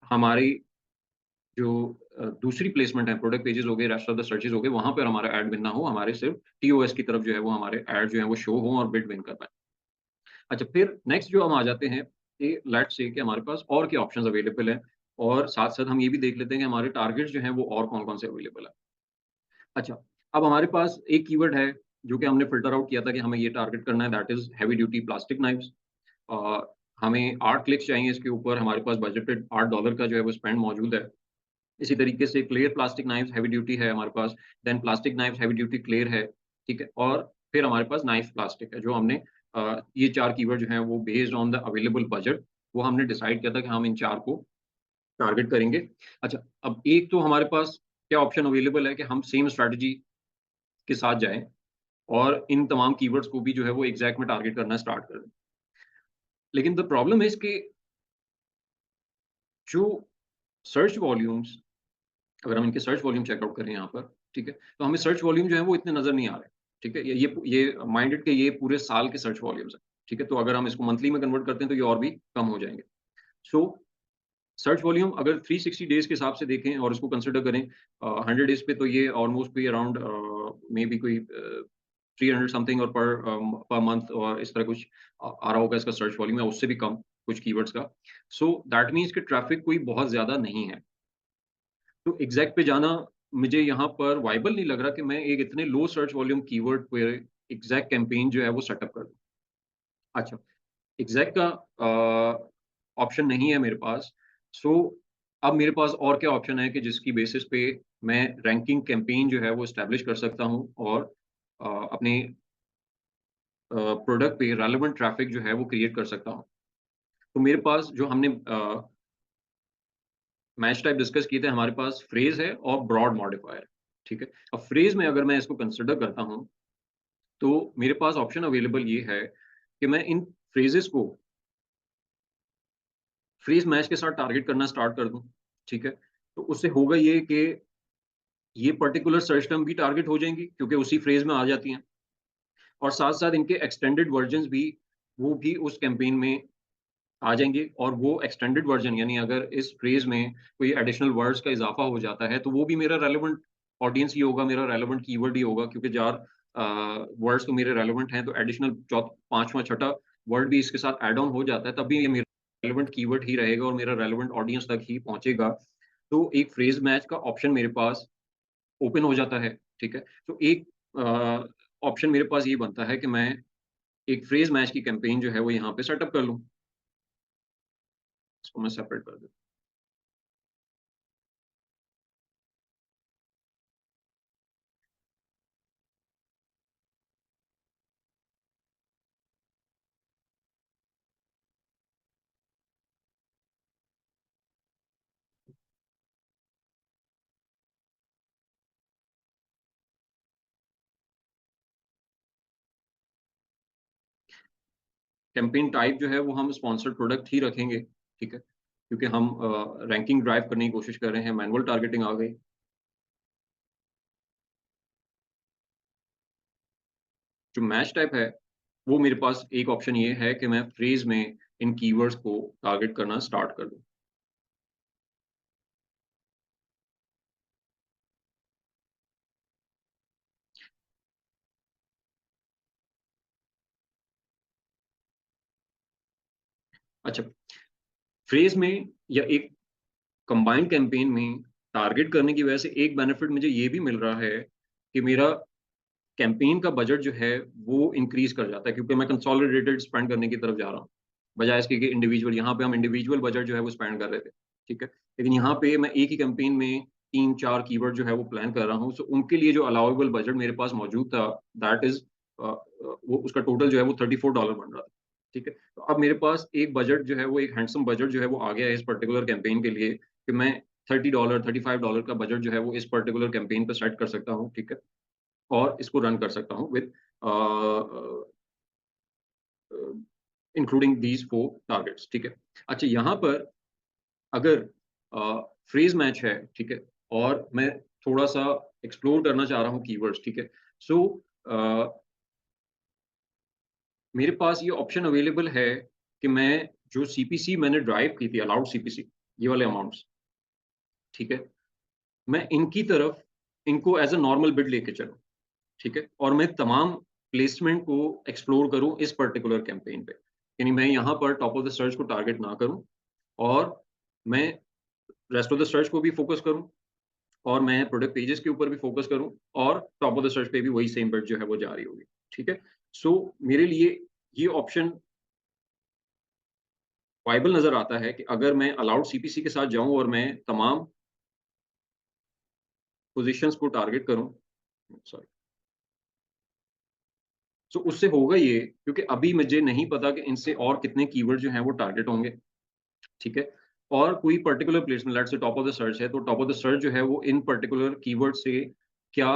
हमारी जो दूसरी प्लेसमेंट है, प्रोडक्ट पेजेस हो गए, रेस्ट ऑफ द सर्चेज़ हो गए, वहाँ पर हमारा ऐड विन ना हो, हमारे सिर्फ टीओएस की तरफ जो है वो हमारे ऐड जो है वो शो हों और बिड विन कर पाएँ। अच्छा, फिर नेक्स्ट जो हम आ जाते हैं कि लेट्स से कि हमारे पास और क्या ऑप्शंस अवेलेबल हैं, और साथ-साथ हम ये भी देख लेते हैं कि हमारे टारगेट्स जो हैं वो और कौन-कौन से अवेलेबल हैं। अच्छा, अब हमारे पास एक कीवर्ड है जो कि हमने फ़िल्टर आउट किया था कि हमें ये टारगेट करना है, that is heavy duty plastic knives. Uh, हमें 8 क्लिक्स चाहिए इसके ऊपर, हमारे पास बजटेड $8 का जो है वो स्पेंड मौजूद है। इसी तरीके से clear plastic knives heavy duty है हमारे पास, then plastic knives heavy duty clear है, ठीक है? और फिर हमारे पास नाइफ प्लास्टिक है, जो हमने ये 4 कीवर्ड जो हैं वो based on the available budget, वो हमने डिसाइड किया था कि हम इन 4 को टारगेट करेंगे। अच्छा, अब एक तो हमारे पास क्या ऑप्शन अवेलेबल है कि हम सेम स्ट्रैटेजी के साथ जाएँ और इन तमाम कीवर्ड्स को भी जो है वो एग्ज़ैक्ट में टारगेट करना स्टार्ट कर दें। लेकिन द प्रॉब्लम इज़ कि जो सर्च वॉल्यूम्स, अगर हम इनके सर्च वॉल्यूम चेकआउट करें यहाँ पर, ठीक है? तो हमें सर्च वॉल्यूम जो है वो इतने नज़र नहीं आ रहे, ठीक है? ये माइंडेड के ये पूरे साल के सर्च वॉल्यूम्स हैं, ठीक है? तो अगर हम इसको मंथली में कन्वर्ट करते हैं तो ये और भी कम हो जाएँगे। सो सर्च वॉल्यूम अगर 360 डेज़ के हिसाब से देखें और इसको कंसिडर करें, 100 डेज़ पे तो ये ऑलमोस्ट कोई अराउंड मेबी कोई 300 समथिंग, और पर मंथ और इस तरह कुछ आ रहा होगा इसका सर्च वॉल्यूम, या उससे भी कम कुछ कीवर्ड्स का। सो दैट मीन्स कि ट्रैफिक कोई बहुत ज़्यादा नहीं है। तो एग्ज़ैक्ट पे जाना मुझे यहाँ पर वायबल नहीं लग रहा कि मैं एक इतने लो सर्च वॉल्यूम कीवर्ड पे एग्ज़ैक्ट कैंपेन जो है वो सेटअप कर दूँ। अच्छा, एग्ज़ैक्ट का ऑप्शन नहीं है मेरे पास। सो अब मेरे पास और क्या ऑप्शन है कि जिसकी बेसिस पे मैं रैंकिंग कैंपेन जो है वो एस्टैब्लिश कर सकता हूँ, और अपने प्रोडक्ट पे रेलेवेंट ट्रैफिक जो है वो क्रिएट कर सकता हूँ। तो मेरे पास जो हमने मैच टाइप डिस्कस किए थे, हमारे पास फ्रेज़ है और ब्रॉड मॉडिफायर, ठीक है? अब फ्रेज़ में अगर मैं इसको कंसिडर करता हूँ, तो मेरे पास ऑप्शन अवेलेबल ये है कि मैं इन फ्रेजेस को फ्रेज मैच के साथ टारगेट करना स्टार्ट कर दूं, ठीक है। तो उससे होगा ये कि ये पर्टिकुलर सर्च टर्म भी टारगेट हो जाएंगी क्योंकि उसी फ्रेज में आ जाती हैं, और साथ साथ इनके एक्सटेंडेड वर्जन्स भी, वो भी उस कैंपेन में आ जाएंगे, और वो एक्सटेंडेड वर्जन यानी अगर इस फ्रेज में कोई एडिशनल वर्ड्स का इजाफा हो जाता है तो वो भी मेरा रेलेवेंट ऑडियंस ही होगा, मेरा रेलेवेंट कीवर्ड ही होगा, क्योंकि चार वर्ड्स तो मेरे रेलेवेंट हैं, तो एडिशनल पांचवा छठा वर्ड भी इसके साथ ऐड ऑन हो जाता है, तब भी ये मेरा रेलेवेंट कीवर्ड ही रहेगा और मेरा रेलेवेंट ऑडियंस तक ही पहुंचेगा। तो एक फ्रेज मैच का ऑप्शन मेरे पास ओपन हो जाता है, ठीक है। तो एक ऑप्शन मेरे पास ये बनता है कि मैं एक फ्रेज मैच की कैंपेन जो है वो यहाँ पे सेटअप कर लूँ। इसको मैं सेपरेट कर दूँ। कैंपेन टाइप जो है वो हम स्पॉन्सर्ड प्रोडक्ट ही रखेंगे, ठीक है, क्योंकि हम रैंकिंग ड्राइव करने की कोशिश कर रहे हैं, मैनुअल टारगेटिंग आ गई। जो मैच टाइप है वो मेरे पास एक ऑप्शन ये है कि मैं फ्रेज में इन कीवर्ड्स को टारगेट करना स्टार्ट कर दूं। अच्छा, फ्रेज में या एक कंबाइंड कैंपेन में टारगेट करने की वजह से एक बेनिफिट मुझे ये भी मिल रहा है कि मेरा कैंपेन का बजट जो है वो इंक्रीज कर जाता है, क्योंकि मैं कंसोलिडेटेड स्पेंड करने की तरफ जा रहा हूँ, बजाय इसके कि इंडिविजुअल। यहाँ पे हम इंडिविजुअल बजट जो है वो स्पेंड कर रहे थे, ठीक है, लेकिन यहाँ पे मैं एक ही कैंपेन में 3-4 कीवर्ड जो है वो प्लान कर रहा हूँ, सो उनके लिए जो अलाउेबल बजट मेरे पास मौजूद था, दैट इज वो उसका टोटल जो है वो $34 बन रहा था, ठीक है। तो अब मेरे पास एक बजट जो है वो एक हैंडसम बजट जो है वो आ गया है इस पर्टिकुलर कैंपेन के लिए, कि मैं $30 $35 का बजट जो है वो इस पर्टिकुलर कैंपेन पे सेट कर सकता हूँ, ठीक है, और इसको रन कर सकता हूँ विद इंक्लूडिंग दीज 4 टारगेट्स, ठीक है। अच्छा, यहाँ पर अगर फ्रेज मैच है, ठीक है, और मैं थोड़ा सा एक्सप्लोर करना चाह रहा हूँ कीवर्ड्स, ठीक है, सो मेरे पास ये ऑप्शन अवेलेबल है कि मैं जो सीपीसी मैंने ड्राइव की थी, अलाउड सीपीसी, ये वाले अमाउंट्स, ठीक है, मैं इनकी तरफ इनको एज अ नॉर्मल बिड लेके चलूं, ठीक है, और मैं तमाम प्लेसमेंट को एक्सप्लोर करूं इस पर्टिकुलर कैंपेन पे, यानी मैं यहाँ पर टॉप ऑफ द सर्च को टारगेट ना करूं, और मैं रेस्ट ऑफ द सर्च को भी फोकस करूं, और मैं प्रोडक्ट पेजेस के ऊपर भी फोकस करूं, और टॉप ऑफ द सर्च पे भी वही सेम बिट जो है वो जारी होगी, ठीक है। सो मेरे लिए ये ऑप्शन वाइबल नजर आता है कि अगर मैं अलाउड सीपीसी के साथ जाऊं और मैं तमाम पोजीशंस को टारगेट करूं, सॉरी, सो उससे होगा ये, क्योंकि अभी मुझे नहीं पता कि इनसे और कितने कीवर्ड जो हैं वो टारगेट होंगे, ठीक है, और कोई particular placement let's say top of the search है, तो टॉप ऑफ द सर्च जो है वो इन पर्टिकुलर कीवर्ड से क्या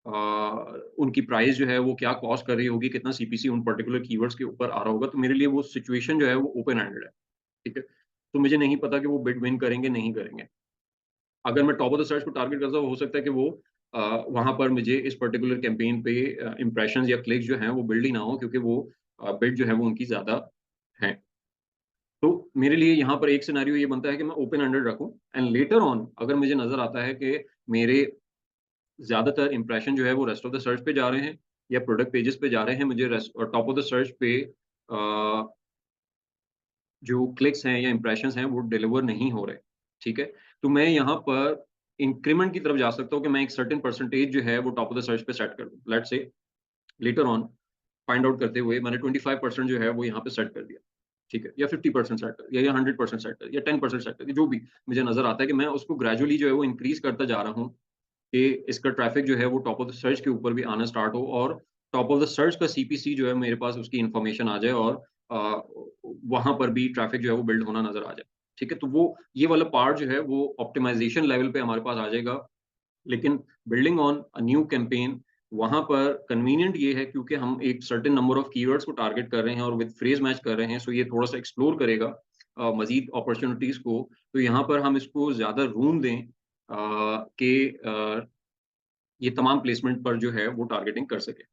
उनकी प्राइस जो है वो क्या कॉस्ट कर रही होगी, कितना सीपीसी उन पर्टिकुलर कीवर्ड्स के ऊपर आ रहा होगा, तो मेरे लिए वो सिचुएशन जो है वो ओपन एंडेड है, ठीक है। तो मुझे नहीं पता कि वो बिड विन करेंगे नहीं करेंगे। अगर मैं टॉप ऑफ द सर्च को टारगेट करता हूँ, हो सकता है कि वो वहां पर मुझे इस पर्टिकुलर कैंपेन पे इंप्रेशन या क्लिक्स जो हैं वो बिल्ड ही ना हो, क्योंकि वो बिड जो है वो उनकी ज्यादा है। तो मेरे लिए यहाँ पर एक सिनेरियो ये बनता है कि मैं ओपन एंडेड रखूं, एंड लेटर ऑन अगर मुझे नजर आता है कि मेरे ज्यादातर इंप्रेशन जो है वो रेस्ट ऑफ द सर्च पे जा रहे हैं या प्रोडक्ट पेजेस पे जा रहे हैं, मुझे टॉप ऑफ द सर्च पे जो क्लिक्स हैं या इंप्रेशन हैं वो डिलीवर नहीं हो रहे, ठीक है, तो मैं यहाँ पर इंक्रीमेंट की तरफ जा सकता हूँ कि मैं एक सर्टेन परसेंटेज जो है वो टॉप ऑफ द सर्च पे सेट कर दूँ। Let's say later on find out करते हुए मैंने 25% जो है वो यहाँ पे सेट कर दिया, ठीक है, या 50% सेट कर दिया, या 100% सेट कर दिया, 10% सेट कर दिया, जो भी मुझे नजर आता है कि मैं उसको ग्रेजुअली जो है वो इंक्रीज करता जा रहा हूँ कि इसका ट्रैफिक जो है वो टॉप ऑफ द सर्च के ऊपर भी आना स्टार्ट हो, और टॉप ऑफ द सर्च का सीपीसी जो है मेरे पास उसकी इन्फॉर्मेशन आ जाए, और वहां पर भी ट्रैफिक जो है वो बिल्ड होना नजर आ जाए, ठीक है। तो वो ये वाला पार्ट जो है वो ऑप्टिमाइजेशन लेवल पे हमारे पास आ जाएगा, लेकिन building on a new campaign वहां पर कन्वीनियंट ये है, क्योंकि हम एक सर्टेन नंबर ऑफ कीवर्ड्स को टारगेट कर रहे हैं और विद फ्रेज मैच कर रहे हैं, सो ये थोड़ा सा एक्सप्लोर करेगा मजीद अपॉर्चुनिटीज को, तो यहाँ पर हम इसको ज्यादा रूम दें कि ये तमाम प्लेसमेंट पर जो है वो टारगेटिंग कर सके।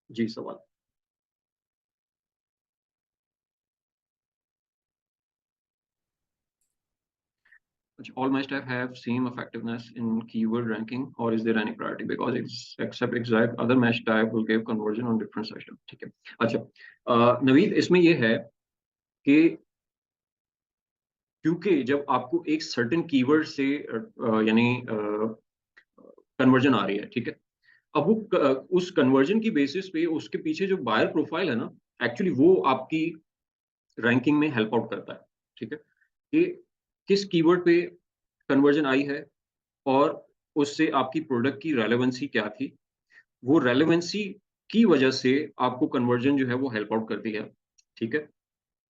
जी, सवाल। All match type have same effectiveness in keyword ranking, or is there any priority? Because it's except exact other match type will give conversion on different system. ठीक है। अच्छा, नवीद, इसमें ये है कि क्योंकि जब आपको एक सर्टेन कीवर्ड से यानी कन्वर्जन आ रही है, ठीक है, अब वो उस कन्वर्जन की बेसिस पे उसके पीछे जो बायर प्रोफाइल है ना, एक्चुअली वो आपकी रैंकिंग में हेल्प आउट करता है, ठीक है, कि किस कीवर्ड पे कन्वर्जन आई है, और उससे आपकी प्रोडक्ट की रेलेवेंसी क्या थी, वो रेलेवेंसी की वजह से आपको कन्वर्जन जो है वो हेल्प आउट करती है, ठीक है।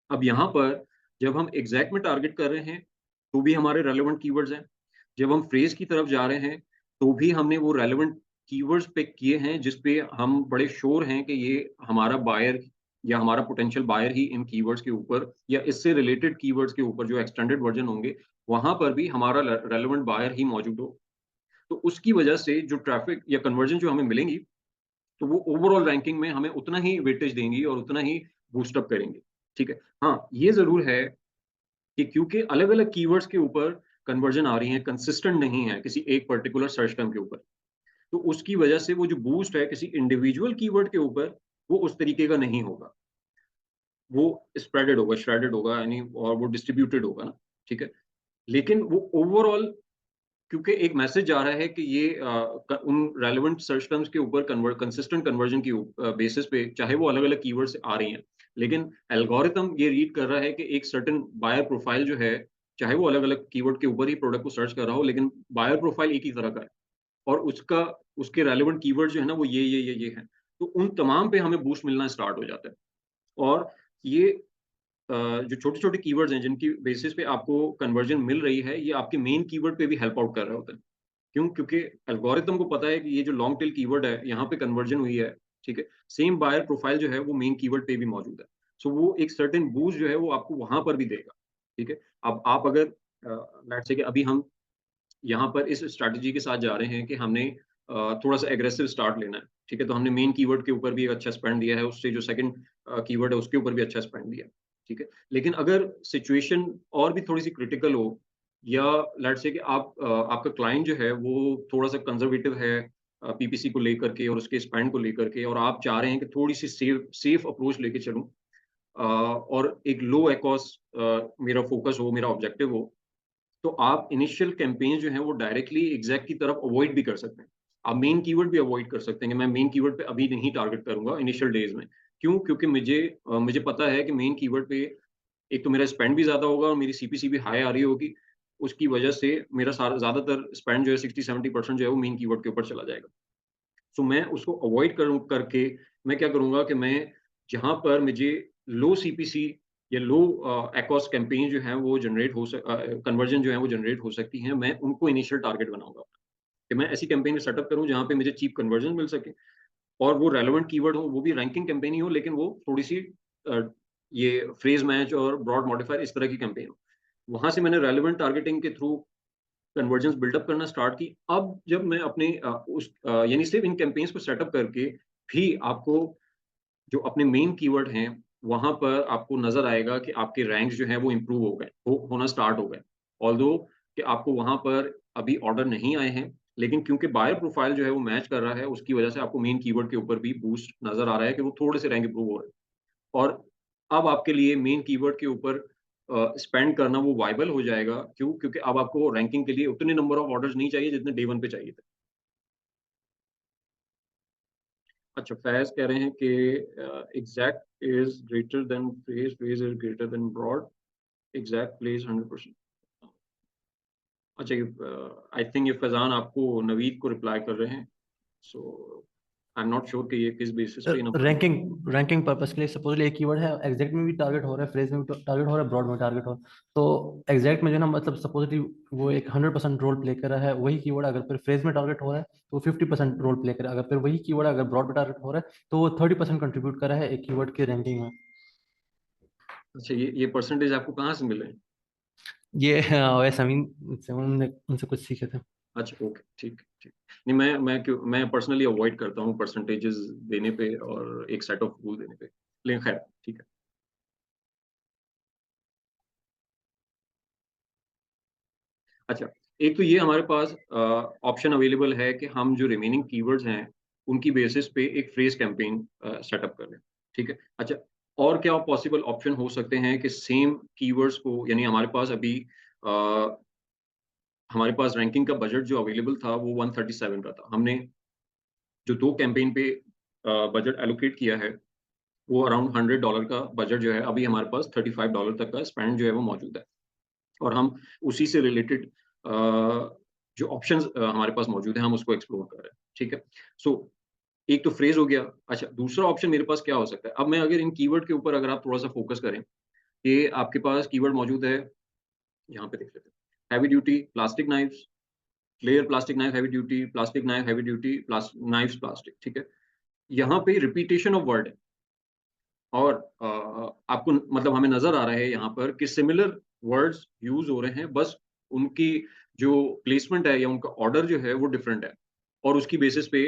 अब यहाँ पर जब हम एग्जैक्ट में टारगेट कर रहे हैं तो भी हमारे रेलेवेंट कीवर्ड्स हैं, जब हम फ्रेज की तरफ जा रहे हैं तो भी हमने वो रेलेवेंट कीवर्ड्स पिक किए हैं जिस पे हम बड़े श्योर हैं कि ये हमारा बायर या हमारा पोटेंशियल बायर ही इन कीवर्ड्स के ऊपर या इससे रिलेटेड कीवर्ड्स के ऊपर जो एक्सटेंडेड वर्जन होंगे, वहाँ पर भी हमारा रेलेवेंट बायर ही मौजूद हो। तो उसकी वजह से जो ट्रैफिक या कन्वर्जन जो हमें मिलेंगी, तो वो ओवरऑल रैंकिंग में हमें उतना ही वेटेज देंगी और उतना ही बूस्ट अप करेंगी, ठीक है? हाँ, ये ज़रूर है कि क्योंकि अलग-अलग कीवर्ड्स के ऊपर कन्वर्जन आ रही है, कंसिस्टेंट नहीं है किसी एक पर्टिकुलर सर्च टर्म के ऊपर। तो उसकी वजह से वो जो बूस्ट है किसी इंडिविजुअल कीवर्ड के ऊपर, वो उस तरीके का नहीं होगा। वो स्प्रेडेड होगा, श्रेडेड होगा यानी और वो डिस्ट्रीब्यूटेड होगा ना, ठीक है? लेकिन वो ओवरऑल क्योंकि एक मैसेज जा रहा है कि ये उन रेलेवेंट सर्च टर्म्स के ऊपर कंसिस्टेंट कन्वर्जन की बेसिस पे चाहे वो अलग-अलग कीवर्ड से आ रही हैं, लेकिन एल्गोरिथम ये रीड कर रहा है कि एक सर्टेन बायर प्रोफाइल जो है, चाहे वो अलग-अलग कीवर्ड के ऊपर ही प्रोडक्ट को सर्च कर रहा हो, लेकिन बायर प्रोफाइल एक ही तरह का है और उसके रेलेवेंट कीवर्ड जो है ना वो ये हैं। तो उन तमाम पे हमें बूस्ट मिलना स्टार्ट हो जाता है और ये जो छोटे-छोटे कीवर्ड्स हैं जिनकी बेसिस पे आपको कन्वर्जन मिल रही है, ये आपके मेन कीवर्ड पे भी हेल्प आउट कर रहे होते हैं। क्यों? क्योंकि एल्गोरिथम को पता है कि ये जो लॉन्ग टेल कीवर्ड है, यहाँ पे कन्वर्जन हुई है, ठीक है? सेम बायर प्रोफाइल जो है वो मेन कीवर्ड पे भी मौजूद है। सो वो एक सर्टेन बूस्ट जो है वो आपको वहाँ पर भी देगा, ठीक है? अब आप अगर लेट्स से कि अभी हम यहाँ पर इस स्ट्रैटेजी के साथ जा रहे हैं कि हमने थोड़ा-सा एग्रेसिव स्टार्ट लेना है, ठीक है? तो हमने मेन कीवर्ड के ऊपर भी एक अच्छा स्पेंड दिया है, उससे जो सेकंड कीवर्ड है उसके ऊपर भी अच्छा स्पेंड दिया है, ठीक है? लेकिन अगर सिचुएशन और भी थोड़ी-सी क्रिटिकल हो या लेट्स से कि आपका क्लाइंट जो है वो थोड़ा-सा कंज़र्वेटिव है पीपीसी को लेकर के और उसके स्पेंड को लेकर के और आप चाह रहे हैं कि थोड़ी-सी सेफ अप्रोच लेके चलूँ और एक लो एकॉस मेरा फ़ोकस हो, मेरा ऑब्जेक्टिव हो, तो आप इनिशियल कैंपेन जो है वो डायरेक्टली एग्ज़ैक्ट की तरफ अवॉइड भी कर सकते हैं। आप मेन कीवर्ड भी अवॉइड कर सकते हैं कि मैं मेन कीवर्ड पे अभी नहीं टारगेट करूँगा इनिशियल डेज़ में। क्यों? क्योंकि मुझे पता है कि मेन कीवर्ड पे एक तो मेरा स्पेंड भी ज़्यादा होगा और मेरी सीपीसी भी हाई आ रही होगी। उसकी वजह से मेरा सारा ज़्यादातर स्पेंड जो है 60-70% जो है वो मेन कीवर्ड के ऊपर चला जाएगा। सो मैं उसको अवॉइड करूँ करके मैं क्या करूँगा कि मैं जहाँ पर मुझे लो सीपीसी या लो एकॉस कैंपेन जो है वो कन्वर्जन जो है वो जनरेट हो सकती हैं, मैं उनको इनिशियल टारगेट बनाऊँगा। कि मैं ऐसी कैंपेन सेटअप करूँ जहाँ पे मुझे चीप कन्वर्जन मिल सके और वो रेलेवेंट कीवर्ड हो, वो भी रैंकिंग कैंपेन ही हो लेकिन वो थोड़ी-सी अ, ये फ्रेज़ मैच और ब्रॉड मॉडिफायर इस तरह की कैंपेन हो। वहाँ से मैंने रेलेवेंट टारगेटिंग के थ्रू कन्वर्जेंस बिल्डअप करना स्टार्ट की। अब जब मैं अपने यानी सिर्फ़ इन कैंपेन्स को सेटअप करके भी आपको जो अपने मेन कीवर्ड हैं, वहाँ पर आपको नज़र आएगा कि आपके रैंक्स जो हैं वो इम्प्रूव हो गए, होना स्टार्ट हो गए। ऑल्दो कि आपको वहाँ पर अभी ऑर्डर नहीं आए हैं, लेकिन क्योंकि बायर प्रोफाइल जो है वो मैच कर रहा है, उसकी वजह से आपको मेन कीवर्ड के ऊपर भी बूस्ट नज़र आ रहा है कि वो थोड़े से रैंक इम्प्रूव हो रहे हैं। और अब आपके लिए मेन कीवर्ड के ऊपर स्पेंड करना वो वायबल हो जाएगा। क्यों? क्योंकि अब आपको रैंकिंग के लिए उतने नंबर ऑफ ऑर्डर्स नहीं चाहिए जितने डे 1 पे चाहिए थे। अच्छा, फैज़ कह रहे हैं कि exact is greater than phrase, phrase is greater than broad, exact place 100%। अच्छा, ये आई थिंक ये फैज़ान आपको नवीद को रिप्लाई कर रहे हैं। सो आई एम नॉट श्योर कि ये किस बेसिस पे नंबर रैंकिंग रैंकिंग पर्पस के लिए सपोजली एक कीवर्ड है, एग्जैक्ट में भी टारगेट हो रहा है, फ्रेज में भी टारगेट हो रहा है, ब्रॉड में टारगेट हो रहा है। तो एग्जैक्ट में जो है ना, मतलब सपोजली वो एक 100% रोल प्ले कर रहा है, वही कीवर्ड अगर फिर फ्रेज में टारगेट हो रहा है तो 50% रोल प्ले कर रहा है, अगर फिर वही कीवर्ड अगर ब्रॉड में टारगेट हो रहा है तो वो 30% कंट्रीब्यूट कर रहा है एक कीवर्ड की रैंकिंग में। अच्छा, ये परसेंटेज आपको कहाँ से मिले हैं? ये वैसे अमीन से उनने उनसे कुछ सीखे थे। अच्छा, ओके, ठीक है, ठीक। नहीं, मैं पर्सनली अवॉइड करता हूँ परसेंटेजेस देने पे और एक सेट ऑफ रूल देने पे। लेकिन खैर, ठीक है। अच्छा, एक तो ये हमारे पास ऑप्शन अवेलेबल है कि हम जो रिमेनिंग कीवर्ड्स हैं, उनकी बेसिस पे एक फ्रेज़ कैंपेन सेटअप कर लें, ठीक है? अच्छा, और क्या पॉसिबल ऑप्शन हो सकते हैं कि सेम कीवर्ड्स को यानी अ, हमारे पास रैंकिंग का बजट जो अवेलेबल था वो 137 का था। हमने जो 2 कैंपेन पे बजट एलोकेट किया है, वो अराउंड $100 का बजट जो है, अभी हमारे पास $35 तक का स्पेंड जो है वो मौजूद है। और हम उसी से रिलेटेड जो ऑप्शंस हमारे पास मौजूद हैं, हम उसको एक्सप्लोर कर रहे हैं, ठीक है? सो एक तो फ्रेज़ हो गया। अच्छा, दूसरा ऑप्शन मेरे पास क्या हो सकता है? अब मैं अगर इन कीवर्ड के ऊपर अगर आप थोड़ा-सा फ़ोकस करें, कि आपके पास कीवर्ड मौजूद है, यहाँ पे देख लेते हैं। Heavy duty plastic knives, flare plastic knife heavy duty, plastic knife heavy duty, knives plastic, ठीक है? यहाँ पे रिपिटेशन ऑफ वर्ड है और आपको मतलब हमें नज़र आ रहा है यहाँ पर कि सिमिलर वर्ड्स यूज़ हो रहे हैं, बस उनकी जो प्लेसमेंट है या उनका ऑर्डर जो है वो डिफरेंट है और उसकी बेसिस पे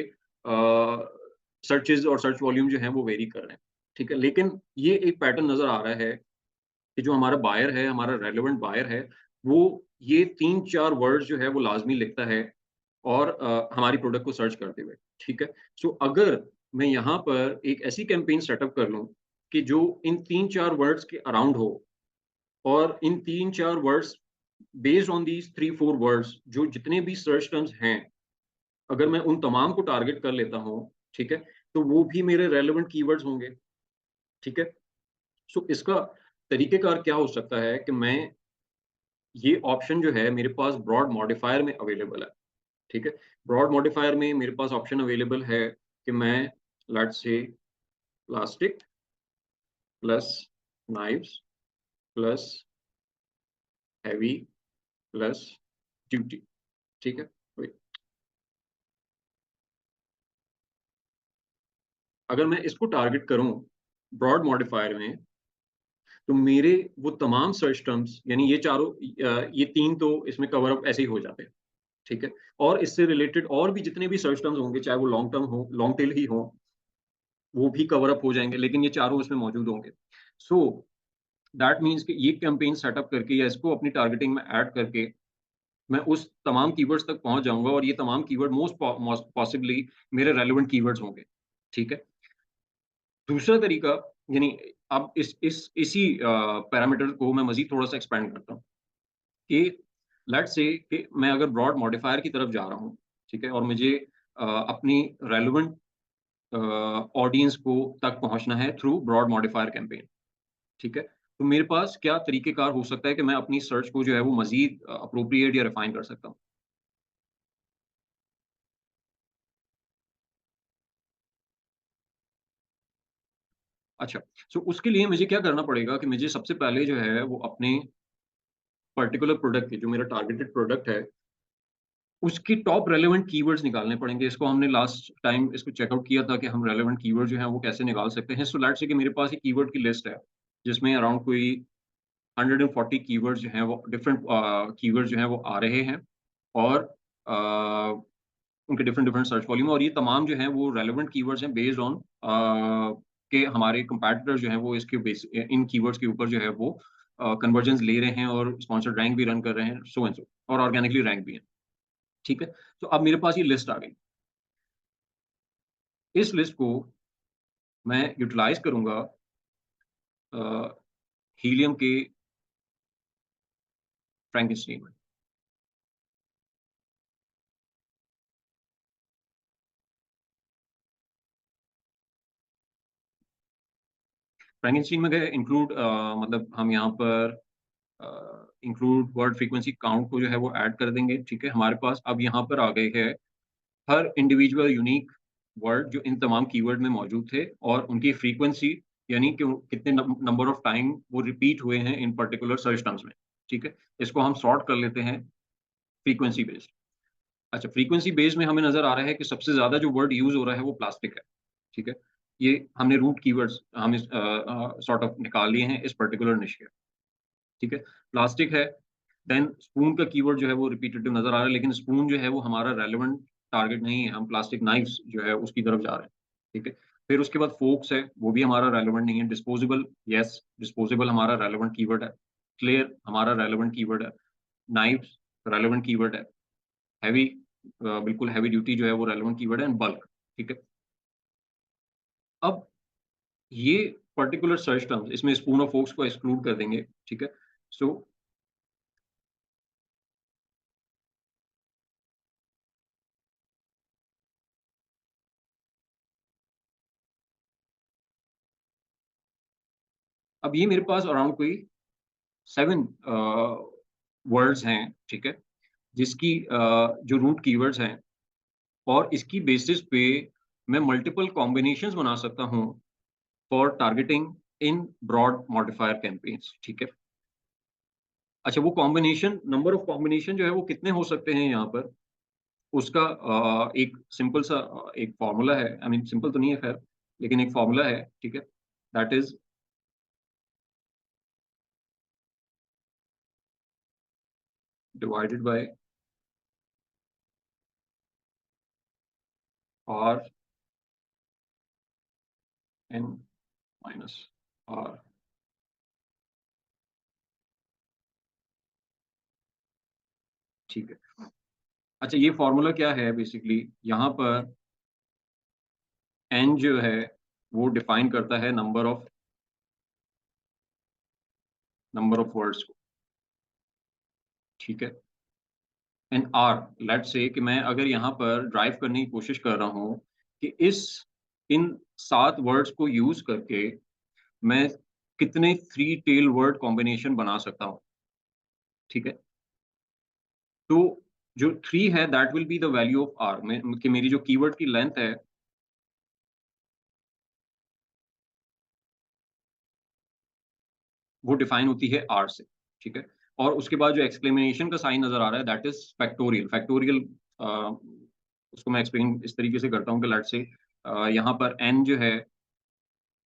सर्चेज़ और सर्च वॉल्यूम जो हैं वो वेरी कर रहे हैं, ठीक है? लेकिन ये एक पैटर्न नज़र आ रहा है कि जो हमारा बायर है, हमारा रेलेवेंट बायर है, वो ये 3-4 वर्ड्स जो है वो लाज़मी लिखता है और हमारी प्रोडक्ट को सर्च करते हुए, ठीक है? सो अगर मैं यहाँ पर एक ऐसी कैंपेन सेटअप कर लूँ कि जो इन 3-4 वर्ड्स के अराउंड हो और इन 3-4 words based on these 3-4 words जो जितने भी सर्च टर्म्स हैं, अगर मैं उन तमाम को टारगेट कर लेता हूँ, ठीक है? तो वो भी मेरे रेलेवेंट कीवर्ड्स होंगे, ठीक है? सो इसका तरीक़ेकार क्या हो सकता है कि मैं ये ऑप्शन जो है मेरे पास ब्रॉड मॉडिफायर में अवेलेबल है, ठीक है? ब्रॉड मॉडिफायर में मेरे पास ऑप्शन अवेलेबल है कि मैं let's say plastic plus knifes plus heavy plus duty, ठीक है? वही। अगर मैं इसको टारगेट करूँ ब्रॉड मॉडिफायर में, तो मेरे वो तमाम सर्च टर्म्स यानी ये चारों ये 3 तो इसमें कवर अप ऐसे ही हो जाते हैं, ठीक है? और इससे रिलेटेड और भी जितने भी सर्च टर्म्स होंगे, चाहे वो लॉन्ग टर्म हो, लॉन्ग टेल ही हो, वो भी कवर अप हो जाएँगे, लेकिन ये चारों इसमें मौजूद होंगे। सो दैट मीन्स कि ये कैंपेन सेटअप करके या इसको अपनी टारगेटिंग में ऐड करके मैं उस तमाम कीवर्ड्स तक पहुँच जाऊँगा और ये तमाम कीवर्ड मोस्ट पॉसिबली मेरे रेलेवेंट कीवर्ड्स होंगे, ठीक है? दूसरा तरीका यानी अब इसी पैरामीटर को मैं मज़ीद थोड़ा-सा एक्सपैंड करता हूँ कि लेट्स से कि मैं अगर ब्रॉड मॉडिफायर की तरफ जा रहा हूँ, ठीक है? और मुझे अपनी रेलेवेंट अ, ऑडियंस को तक पहुँचना है थ्रू ब्रॉड मॉडिफायर कैंपेन, ठीक है? तो मेरे पास क्या तरीक़ेकार हो सकता है कि मैं अपनी सर्च को जो है वो मज़ीद एप्रोप्रिएट या रिफाइन कर सकता हूँ? अच्छा, सो उसके लिए मुझे क्या करना पड़ेगा कि मुझे सबसे पहले जो है वो अपने पर्टिकुलर प्रोडक्ट के जो मेरा टारगेटेड प्रोडक्ट है, उसकी टॉप रेलेवेंट कीवर्ड्स निकालने पड़ेंगे। इसको हमने लास्ट टाइम इसको चेकआउट किया था कि हम रेलेवेंट कीवर्ड जो हैं वो कैसे निकाल सकते हैं। सो लेट्स से कि मेरे पास एक कीवर्ड की लिस्ट है, जिसमें अराउंड कोई 140 कीवर्ड्स जो हैं वो डिफरेंट कीवर्ड्स जो हैं वो आ रहे हैं और अ, उनके डिफरेंट डिफरेंट सर्च वॉल्यूम और ये तमाम जो हैं वो रेलेवेंट कीवर्ड्स हैं बेस्ड ऑन के हमारे कंपैटिटर जो हैं वो इसके इन कीवर्ड्स के ऊपर जो है वो कन्वर्जन्स ले रहे हैं और स्पॉन्सर्ड रैंक भी रन कर रहे हैं, सो एंड सो और ऑर्गेनिकली रैंक भी हैं, ठीक है? तो अब मेरे पास ये लिस्ट आ गई। इस लिस्ट को मैं यूटिलाइज़ करूँगा अ, हीलियम के फ्रैंकेनस्टीन में। फ्रैंकेनस्टीन में गए इंक्लूड मतलब हम यहाँ पर इंक्लूड वर्ड फ्रीक्वेंसी काउंट को जो है वो ऐड कर देंगे, ठीक है? हमारे पास अब यहाँ पर आ गए हैं हर इंडिविजुअल यूनिक वर्ड जो इन तमाम कीवर्ड में मौजूद थे और उनकी फ्रीक्वेंसी यानी कि कितने नंबर ऑफ टाइम वो रिपीट हुए हैं इन पर्टिकुलर सर्च टर्म्स में, ठीक है? इसको हम सॉर्ट कर लेते हैं फ्रीक्वेंसी बेस्ड। अच्छा, फ्रीक्वेंसी बेस्ड में हमें नज़र आ रहा है कि सबसे ज़्यादा जो वर्ड यूज़ हो रहा है वो प्लास्टिक है, ठीक है? ये हमने रूट कीवर्ड्स हम इस सॉर्ट ऑफ निकाल लिए हैं इस पर्टिकुलर निश के, ठीक है? प्लास्टिक है, देन स्पून का कीवर्ड जो है वो रिपीटेटिव नज़र आ रहा है, लेकिन स्पून जो है वो हमारा रेलेवेंट टारगेट नहीं है, हम प्लास्टिक नाइफ्स जो है उसकी तरफ जा रहे हैं, ठीक है? फिर उसके बाद फोर्क्स है, वो भी हमारा रेलेवेंट नहीं है, डिस्पोजेबल येस, डिस्पोजेबल हमारा रेलेवेंट कीवर्ड है, क्लेयर हमारा रेलेवेंट कीवर्ड है, नाइफ्स रेलेवेंट कीवर्ड है, हेवी बिल्कुल हेवी ड्यूटी जो है वो रेलेवेंट कीवर्ड है एंड बल्क, ठीक है? अब ये पर्टिकुलर सर्च टर्म्स इसमें स्पून और फोर्क्स को एक्सक्लूड कर देंगे, ठीक है? सो अब ये मेरे पास अराउंड कोई 7 वर्ड्स हैं, ठीक है? जिसकी जो रूट कीवर्ड्स हैं और इसकी बेसिस पे मैं मल्टीपल कॉम्बिनेशंस बना सकता हूँ for targeting in broad modifier campaigns, ठीक है? अच्छा वो कॉम्बिनेशन नंबर ऑफ कॉम्बिनेशन जो है वो कितने हो सकते हैं यहाँ पर, उसका एक सिंपल सा एक फ़ॉर्मूला है, आई मीन सिंपल तो नहीं है ख़ैर, लेकिन एक फ़ॉर्मूला है, ठीक है? That is divided by R n minus R। ठीक है। अच्छा, ये फॉर्मूला क्या है बेसिकली, यहाँ पर n जो है वो डिफाइन करता है नंबर ऑफ वर्ड्स को, ठीक है। एंड R, लेट्स से कि मैं अगर यहाँ पर ड्राइव करने की कोशिश कर रहा हूँ कि इन 7 वर्ड्स को यूज करके मैं कितने 3 टेल वर्ड कॉम्बिनेशन बना सकता हूँ, ठीक है। तो जो 3 है that will be the value of R में, कि मेरी जो कीवर्ड की लेंथ है वो डिफाइन होती है R से, ठीक है। और उसके बाद जो एक्सक्लेमेशन का साइन नजर आ रहा है दैट इज फैक्टोरियल। फैक्टोरियल उसको मैं एक्सप्लेन इस तरीके से करता हूँ कि लेट्स से यहाँ पर n जो है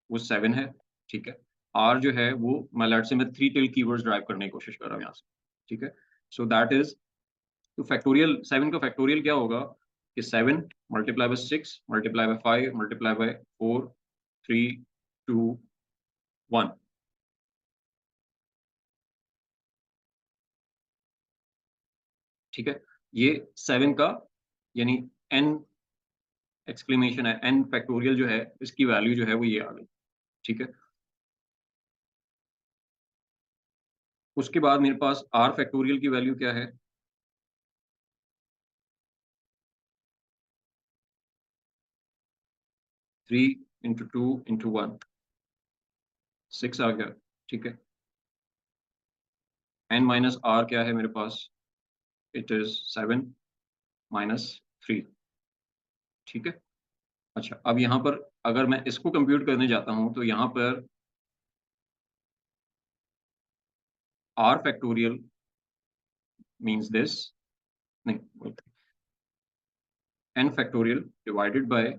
वो 7 है, ठीक है। R जो है वो मैं 3 टेल कीवर्ड्स ड्राइव करने की कोशिश कर रहा हूँ यहाँ से, ठीक है। सो दैट इज, तो फैक्टोरियल 7 का फैक्टोरियल क्या होगा कि 7 multiply by 6 multiply by 5 multiply by 4 3 2 1, ठीक है। ये 7 का यानी n एक्सक्लेमेशन है, n फैक्टोरियल जो है इसकी वैल्यू जो है वो ये आ गई, ठीक है। उसके बाद मेरे पास r फैक्टोरियल की वैल्यू क्या है, 3 इंटू 2 इंटू 1, 6 आ गया, ठीक है। n माइनस r क्या है मेरे पास, इट इज 7 माइनस 3, ठीक है। अच्छा, अब यहाँ पर अगर मैं इसको कंप्यूट करने जाता हूँ तो यहाँ पर r फैक्टोरियल मीन्स दिस, नहीं, n factorial divided by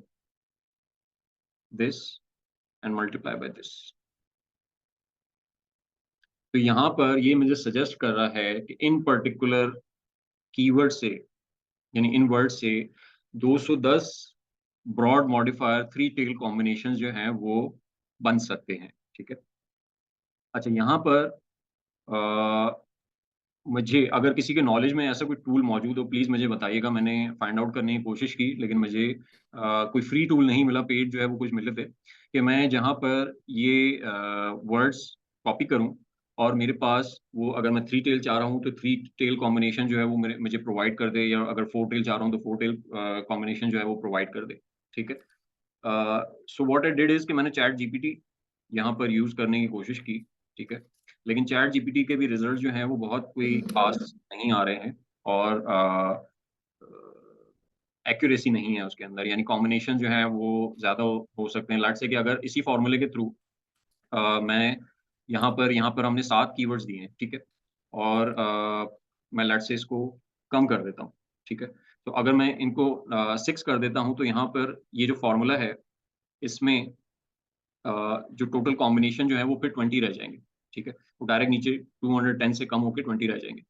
this and multiply by this. तो यहाँ पर ये मुझे सजेस्ट कर रहा है कि इन पर्टिकुलर कीवर्ड से, यानी इन वर्ड से 210 ब्रॉड मॉडिफायर 3 टेल कॉम्बिनेशंस जो हैं वो बन सकते हैं, ठीक है। अच्छा, यहाँ पर मुझे अगर किसी के नॉलेज में ऐसा कोई टूल मौजूद हो प्लीज़ मुझे बताइएगा। मैंने फाइंड आउट करने की कोशिश की लेकिन मुझे कोई फ्री टूल नहीं मिला, पेड जो है वो कुछ मिले थे कि मैं जहाँ पर ये वर्ड्स कॉपी करूँ और मेरे पास वो, अगर मैं 3 टेल चाह रहा हूँ तो 3 टेल कॉम्बिनेशन जो है वो मुझे प्रोवाइड कर दे, या अगर 4 टेल चाह रहा हूँ तो 4 टेल कॉम्बिनेशन जो है वो प्रोवाइड कर दे, ठीक है। So what I did is कि मैंने चैट जीपीटी यहाँ पर यूज़ करने की कोशिश की, ठीक है। लेकिन चैट जीपीटी के भी रिजल्ट जो हैं वो बहुत कोई खास नहीं आ रहे हैं, और एक्यूरेसी नहीं है उसके अंदर, यानी कॉम्बिनेशन जो है वो ज़्यादा हो सकते हैं। लेट्स से कि अगर इसी फॉर्मूले के थ्रू मैं यहाँ पर हमने 7 कीवर्ड्स दिए हैं, ठीक है। और मैं लेट्स से इसको कम कर देता हूँ, ठीक है। तो अगर मैं इनको 6 कर देता हूँ तो यहाँ पर ये जो फॉर्मूला है इसमें जो टोटल कॉम्बिनेशन जो है वो फिर 20 रह जाएंगे, ठीक है। वो डायरेक्ट नीचे 210 से कम होकर 20 रह जाएंगे,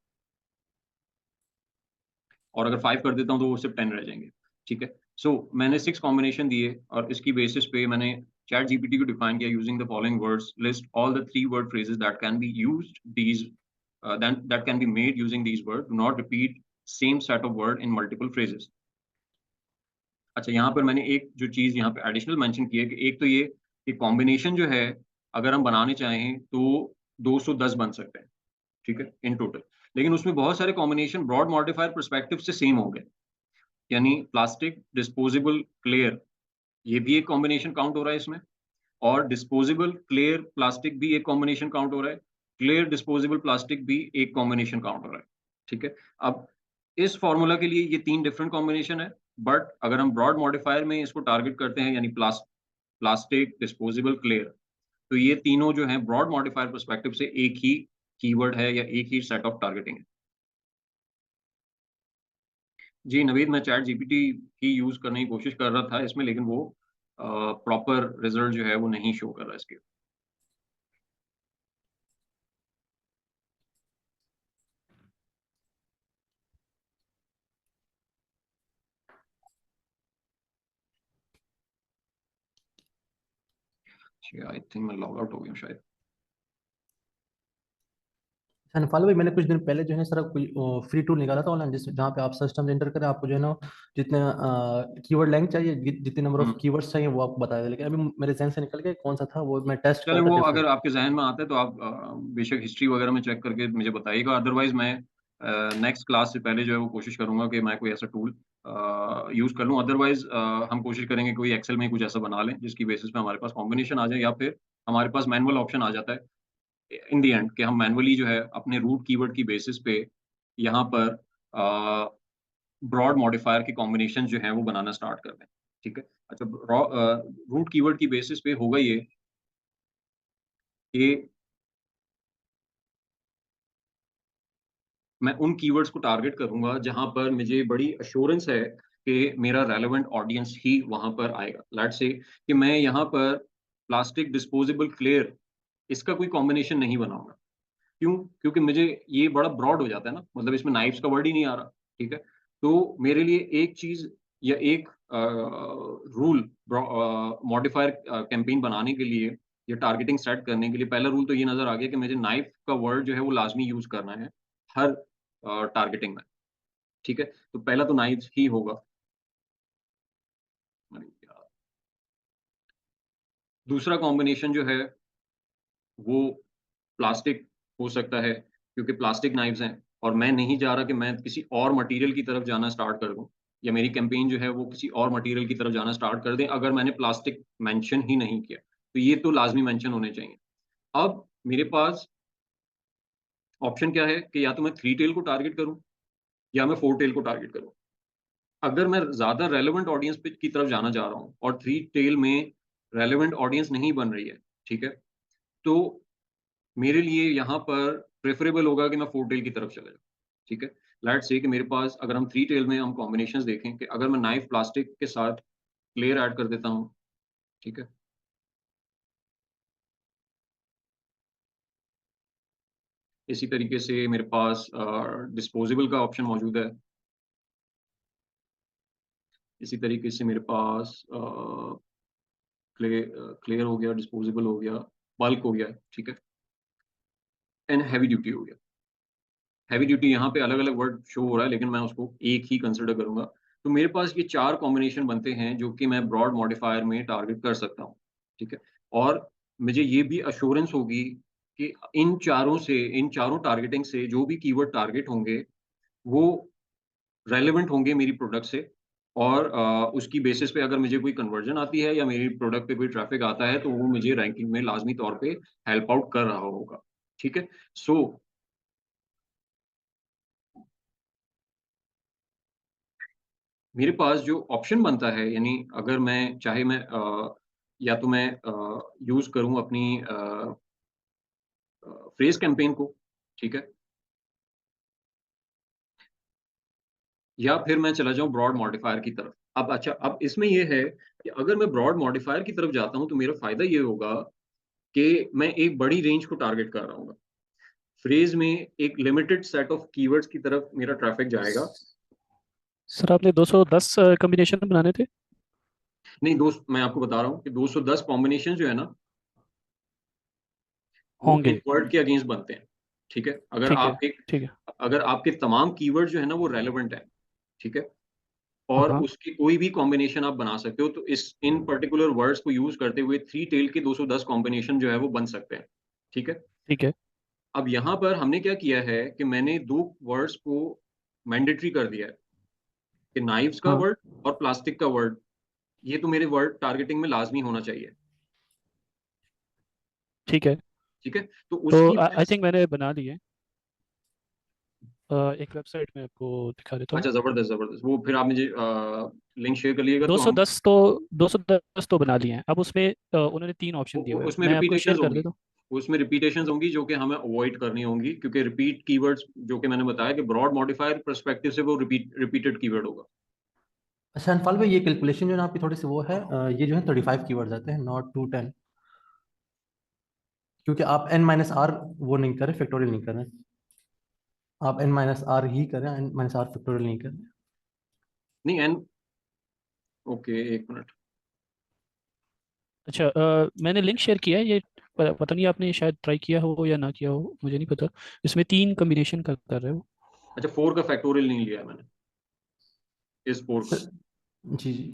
और अगर 5 कर देता हूँ तो वो सिर्फ 10 रह जाएंगे, ठीक है। सो मैंने 6 कॉम्बिनेशन दिए और इसकी बेसिस पे मैंने चैट जीपीटी को डिफाइन किया using the following words, list all the 3 word phrases that can be used these that can be made using these words. Do not repeat same set of word in multiple phrases. अच्छा, यहाँ पर मैंने एक जो चीज़ यहाँ पे additional mention की है कि एक तो ये कि कॉम्बिनेशन जो है अगर हम बनाने चाहें तो 210 बन सकते हैं, ठीक है, इन टोटल। लेकिन उसमें बहुत सारे कॉम्बिनेशन ब्रॉड मॉडिफायर पर्सपेक्टिव से सेम हो गए, यानी प्लास्टिक डिस्पोजेबल क्लियर, ये भी एक कॉम्बिनेशन काउंट हो रहा है इसमें, और डिस्पोजेबल क्लियर प्लास्टिक भी एक कॉम्बिनेशन काउंट हो रहा है, क्लियर डिस्पोजेबल प्लास्टिक भी एक कॉम्बिनेशन काउंट हो रहा है, ठीक है। अब इस फॉर्मूला के लिए ये 3 डिफरेंट कॉम्बिनेशन है, बट अगर हम ब्रॉड मॉडिफायर में इसको टारगेट करते हैं, यानी प्लास्टिक डिस्पोजेबल क्लियर, तो ये तीनों जो है ब्रॉड मॉडिफायर पर्सपेक्टिव से एक ही कीवर्ड है या एक ही सेट ऑफ टारगेटिंग है। जी नवीद, मैं चैट जीपीटी ही यूज करने की कोशिश कर रहा था इसमें, लेकिन वो प्रॉपर रिजल्ट जो है वो नहीं शो कर रहा है इसके। आई थिंक मैं लॉग आउट हो गया शायद। फालू भाई, मैंने कुछ दिन पहले जो है सर कोई फ्री टूल निकाला था ऑनलाइन, जिस जहाँ पे आप सिस्टम एंटर करें, आपको जो है ना जितने कीवर्ड लेंथ चाहिए, जितने नंबर ऑफ कीवर्ड्स चाहिए वो आपको बताया, लेकिन अभी मेरे जहन से निकल गया कौन सा था वो, मैं टेस्ट कर चले रहा था वो डिफरेंट। अगर आपके जहन में आता है तो आप बेशक हिस्ट्री वगैरह में चेक करके मुझे बताइएगा, अदरवाइज मैं नेक्स्ट क्लास से पहले जो है वो कोशिश करूंगा कि मैं कोई ऐसा टूल यूज कर लूँ। अदरवाइज हम कोशिश करेंगे कोई एक्सेल में कुछ ऐसा बना लें जिसकी बेसिस पे हमारे पास कॉम्बिनेशन आ जाए, या फिर हमारे पास मैनुअल ऑप्शन आ जाता है इन दी एंड कि हम मैनुअली जो है अपने रूट कीवर्ड की बेसिस पे यहाँ पर ब्रॉड मॉडिफायर की कॉम्बिनेशन जो है वो बनाना स्टार्ट कर दें। ठीक है, अच्छा, रूट कीवर्ड की बेसिस पे होगा ये कि मैं उन कीवर्ड्स को टारगेट करूंगा जहां पर मुझे बड़ी अश्योरेंस है कि मेरा रेलेवेंट ऑडियंस ही वहां पर आएगा। लेट्स से कि मैं यहाँ पर प्लास्टिक डिस्पोजेबल क्लेयर इसका कोई कॉम्बिनेशन नहीं बनाऊंगा। क्यों? क्योंकि मुझे ये बड़ा ब्रॉड हो जाता है ना, मतलब इसमें नाइफ्स का वर्ड ही नहीं आ रहा। ठीक है, तो मेरे लिए एक चीज या एक रूल मॉडिफायर कैंपेन बनाने के लिए या टारगेटिंग सेट करने के लिए, पहला रूल तो ये नजर आ गया कि मुझे नाइफ का वर्ड जो है वो लाजमी यूज करना है हर टारगेटिंग में। ठीक है, तो पहला तो नाइफ्स ही होगा। अरे यार, दूसरा कॉम्बिनेशन जो है वो प्लास्टिक हो सकता है, क्योंकि प्लास्टिक नाइफ्स हैं और मैं नहीं चाह रहा कि मैं किसी और मटेरियल की तरफ जाना स्टार्ट कर दूं, या मेरी कैंपेन जो है वो किसी और मटेरियल की तरफ जाना स्टार्ट कर दें अगर मैंने प्लास्टिक मेंशन ही नहीं किया। तो ये तो लाजमी मेंशन होने चाहिए। अब मेरे पास ऑप्शन क्या है कि या तो मैं थ्री टेल को टारगेट करूं या मैं फोर टेल को टारगेट करूं। अगर मैं ज्यादा रेलेवेंट ऑडियंस पे की तरफ जाना चाह रहा हूँ और थ्री टेल में रेलेवेंट ऑडियंस नहीं बन रही है, ठीक है, तो मेरे लिए यहाँ पर प्रेफरेबल होगा कि मैं फोर टेल की तरफ चले जाऊँ। ठीक है, लेट्स से कि मेरे पास अगर हम थ्री टेल में हम कॉम्बिनेशंस देखें कि अगर मैं नाइफ प्लास्टिक के साथ क्लियर ऐड कर देता हूँ। ठीक है, इसी तरीके से मेरे पास डिस्पोजेबल का ऑप्शन मौजूद है। इसी तरीके से मेरे पास क्लियर हो गया, डिस्पोजेबल हो गया, बल्क हो गया। ठीक है, एंड हैवी ड्यूटी हो गया। हैवी ड्यूटी यहाँ पे अलग अलग वर्ड शो हो रहा है लेकिन मैं उसको एक ही कंसिडर करूंगा। तो मेरे पास ये चार कॉम्बिनेशन बनते हैं जो कि मैं ब्रॉड मॉडिफायर में टारगेट कर सकता हूँ। ठीक है, और मुझे ये भी अश्योरेंस होगी कि इन चारों टारगेटिंग से जो भी कीवर्ड टारगेट होंगे वो रेलेवेंट होंगे मेरी प्रोडक्ट से, और उसकी बेसिस पे अगर मुझे कोई कन्वर्जन आती है या मेरी प्रोडक्ट पे कोई ट्रैफिक आता है तो वो मुझे रैंकिंग में लाजमी तौर पे हेल्प आउट कर रहा होगा। ठीक है, सो मेरे पास जो ऑप्शन बनता है, यानी अगर मैं चाहे मैं या तो मैं यूज करूं अपनी फ्रेज कैंपेन को, ठीक है, या फिर मैं चला जाऊं ब्रॉड मॉडिफायर की तरफ। अब अच्छा, अब इसमें यह है कि अगर मैं ब्रॉड मॉडिफायर की तरफ जाता हूं तो मेरा फायदा ये होगा कि मैं एक बड़ी रेंज को टारगेट कर रहा हूँ। फ्रेज में एक लिमिटेड सेट ऑफ कीवर्ड्स की तरफ मेरा ट्रैफिक जाएगा। सर आपने 210 कॉम्बिनेशन बनाने थे। नहीं दोस्त, मैं आपको बता रहा हूँ कि 210 कॉम्बिनेशन जो है ना वो होंगे। एक वर्ड के अगेंस्ट बनते हैं। ठीक है, ठीक है। ठीक है। अगर आपके तमाम कीवर्ड जो है ना वो रेलेवेंट है, ठीक है, हाँ और हाँ। उसकी कोई भी कॉम्बिनेशन आप बना सकते हो, तो इस इन पर्टिकुलर वर्ड्स को यूज करते हुए थ्री टेल के 210 कॉम्बिनेशन जो है वो बन सकते हैं। ठीक है, ठीक है। अब यहाँ पर हमने क्या किया है कि मैंने दो वर्ड्स को मैंडेटरी कर दिया है कि नाइफ्स का हाँ। वर्ड और प्लास्टिक का वर्ड, ये तो मेरे वर्ड टारगेटिंग में लाजमी होना चाहिए। ठीक है। ठीक है, तो तो उसकी आई थिंक मैंने बना लिए। एक वेबसाइट में आपको दिखा देता हूँ। अच्छा, जबरदस्त जबरदस्त, वो फिर आप मुझे लिंक शेयर कर लीजिएगा तो हम 210 तो 210 तो बना लिए हैं। अब उसमें उन्होंने तीन ऑप्शन दिए हुए हैं, उसमें मैं आपको शेयर रिपीटेशंस कर होंगी। देता हूँ। उसमें रिपीटेशंस होंगी जो कि हमें अवॉइड करनी होंगी, क्योंकि रिपीट कीवर्ड्स जो कि मैंने बताया कि ब्रॉड मॉडिफायर पर्सपेक्टिव से वो रिपीटेड कीवर्ड होगा। अच्छा अनफाल भाई, ये कैलकुलेशन जो है ना आपकी थोड़ी सी वो है, ये जो है 35 कीवर्ड्स आते हैं, नॉट 210, क्योंकि आप n माइनस आर वो नहीं कर रहे, फैक्टोरियल नहीं कर रहे, आप n माइनस आर ही कर रहे हैं, n माइनस आर फैक्टोरियल नहीं कर रहे। नहीं एन, ओके एक मिनट। अच्छा, मैंने लिंक शेयर किया है ये। पता नहीं आपने शायद ट्राई किया हो या ना किया हो, मुझे नहीं पता। इसमें 3 कॉम्बिनेशन का कर रहे हो। अच्छा 4 का फैक्टोरियल नहीं लिया है मैंने, इस 4 का। जी जी।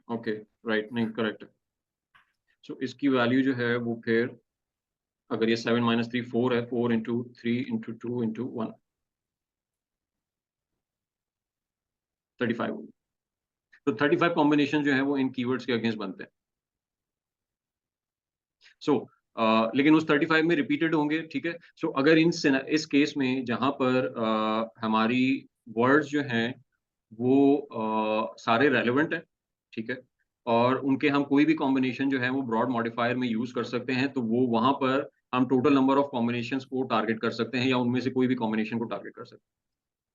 ओके राइट, नहीं करेक्ट। सो इसकी वैल्यू जो है वो फिर, अगर ये 7 माइनस 3 4 है, 4 इंटू 3 इंटू 2 इंटू 1, 35 होगी। तो 35 कॉम्बिनेशन जो है वो इन कीवर्ड्स के अगेंस्ट बनते हैं। सो लेकिन उस 35 में रिपीटेड होंगे, ठीक है। सो अगर इस केस में जहां पर हमारी वर्ड्स जो हैं वो सारे रेलेवेंट हैं, ठीक है, और उनके हम कोई भी कॉम्बिनेशन जो है वो ब्रॉड मॉडिफायर में यूज कर सकते हैं, तो वो वहां पर हम टोटल नंबर ऑफ कॉम्बिनेशंस को टारगेट कर सकते हैं या उनमें से कोई भी कॉम्बिनेशन को टारगेट कर सकते हैं।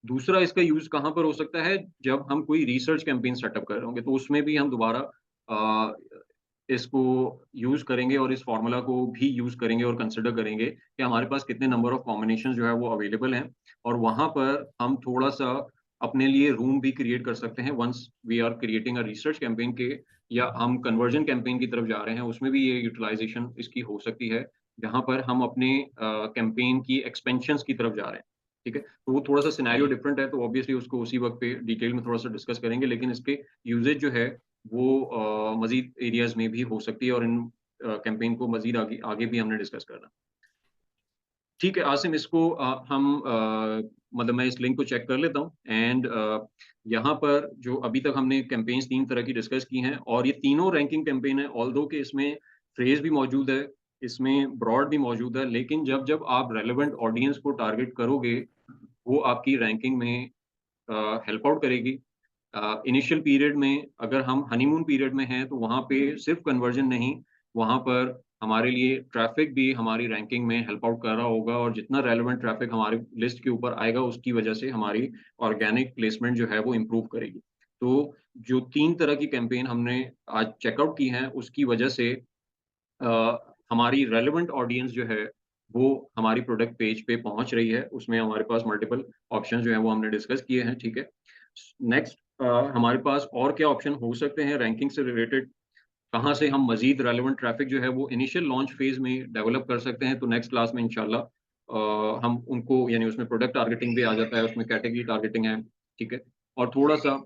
दूसरा इसका यूज कहाँ पर हो सकता है, जब हम कोई रिसर्च कैंपेन सेटअप कर रहे होंगे, तो उसमें भी हम दोबारा इसको यूज करेंगे और इस फॉर्मूला को भी यूज करेंगे और कंसिडर करेंगे कि हमारे पास कितने नंबर ऑफ कॉम्बिनेशन जो है वो अवेलेबल हैं, और वहां पर हम थोड़ा सा अपने लिए रूम भी क्रिएट कर सकते हैं once we are creating a research campaign के, या हम कन्वर्जन कैंपेन की तरफ जा रहे हैं, उसमें भी ये यूटिलाइजेशन इसकी हो सकती है, जहां पर हम अपने कैंपेन की एक्सपेंशन की तरफ जा रहे हैं, ठीक है। तो वो थोड़ा सा सिनेरियो डिफरेंट है, तो ऑब्वियसली उसको उसी वक्त पे डिटेल में थोड़ा सा डिस्कस करेंगे, लेकिन इसके यूजेज जो है वो मजीद एरियाज में भी हो सकती है, और इन कैंपेन को मजीद आगे आगे भी हमने डिस्कस करना। ठीक है आसिम, इसको हम मतलब मैं इस लिंक को चेक कर लेता हूँ, एंड यहाँ पर जो अभी तक हमने कैंपेन्स 3 तरह की डिस्कस की हैं, और ये तीनों रैंकिंग कैंपेन है, ऑल्दो कि इसमें फ्रेज भी मौजूद है, इसमें ब्रॉड भी मौजूद है, लेकिन जब जब आप रेलेवेंट ऑडियंस को टारगेट करोगे, वो आपकी रैंकिंग में हेल्प आउट करेगी। इनिशियल पीरियड में अगर हम हनीमून पीरियड में हैं, तो वहाँ पे सिर्फ कन्वर्जन नहीं, वहाँ पर हमारे लिए ट्रैफिक भी हमारी रैंकिंग में हेल्प आउट कर रहा होगा, और जितना रेलेवेंट ट्रैफिक हमारी लिस्ट के ऊपर आएगा, उसकी वजह से हमारी ऑर्गेनिक प्लेसमेंट जो है वो इम्प्रूव करेगी। तो जो 3 तरह की कैंपेन हमने आज चेकआउट की हैं, उसकी वजह से हमारी रेलेवेंट ऑडियंस जो है वो हमारी प्रोडक्ट पेज पे पहुंच रही है, उसमें हमारे पास मल्टीपल ऑप्शन जो है वो हमने डिस्कस किए हैं, ठीक है। नेक्स्ट हमारे पास और क्या ऑप्शन हो सकते हैं रैंकिंग से रिलेटेड, कहाँ से हम मजीद रेलेवेंट ट्रैफिक जो है वो इनिशियल लॉन्च फेज में डेवलप कर सकते हैं, तो नेक्स्ट क्लास में इंशाल्लाह हम उनको, यानी उसमें प्रोडक्ट टारगेटिंग भी आ जाता है, उसमें कैटेगरी टारगेटिंग है, ठीक है, और थोड़ा सा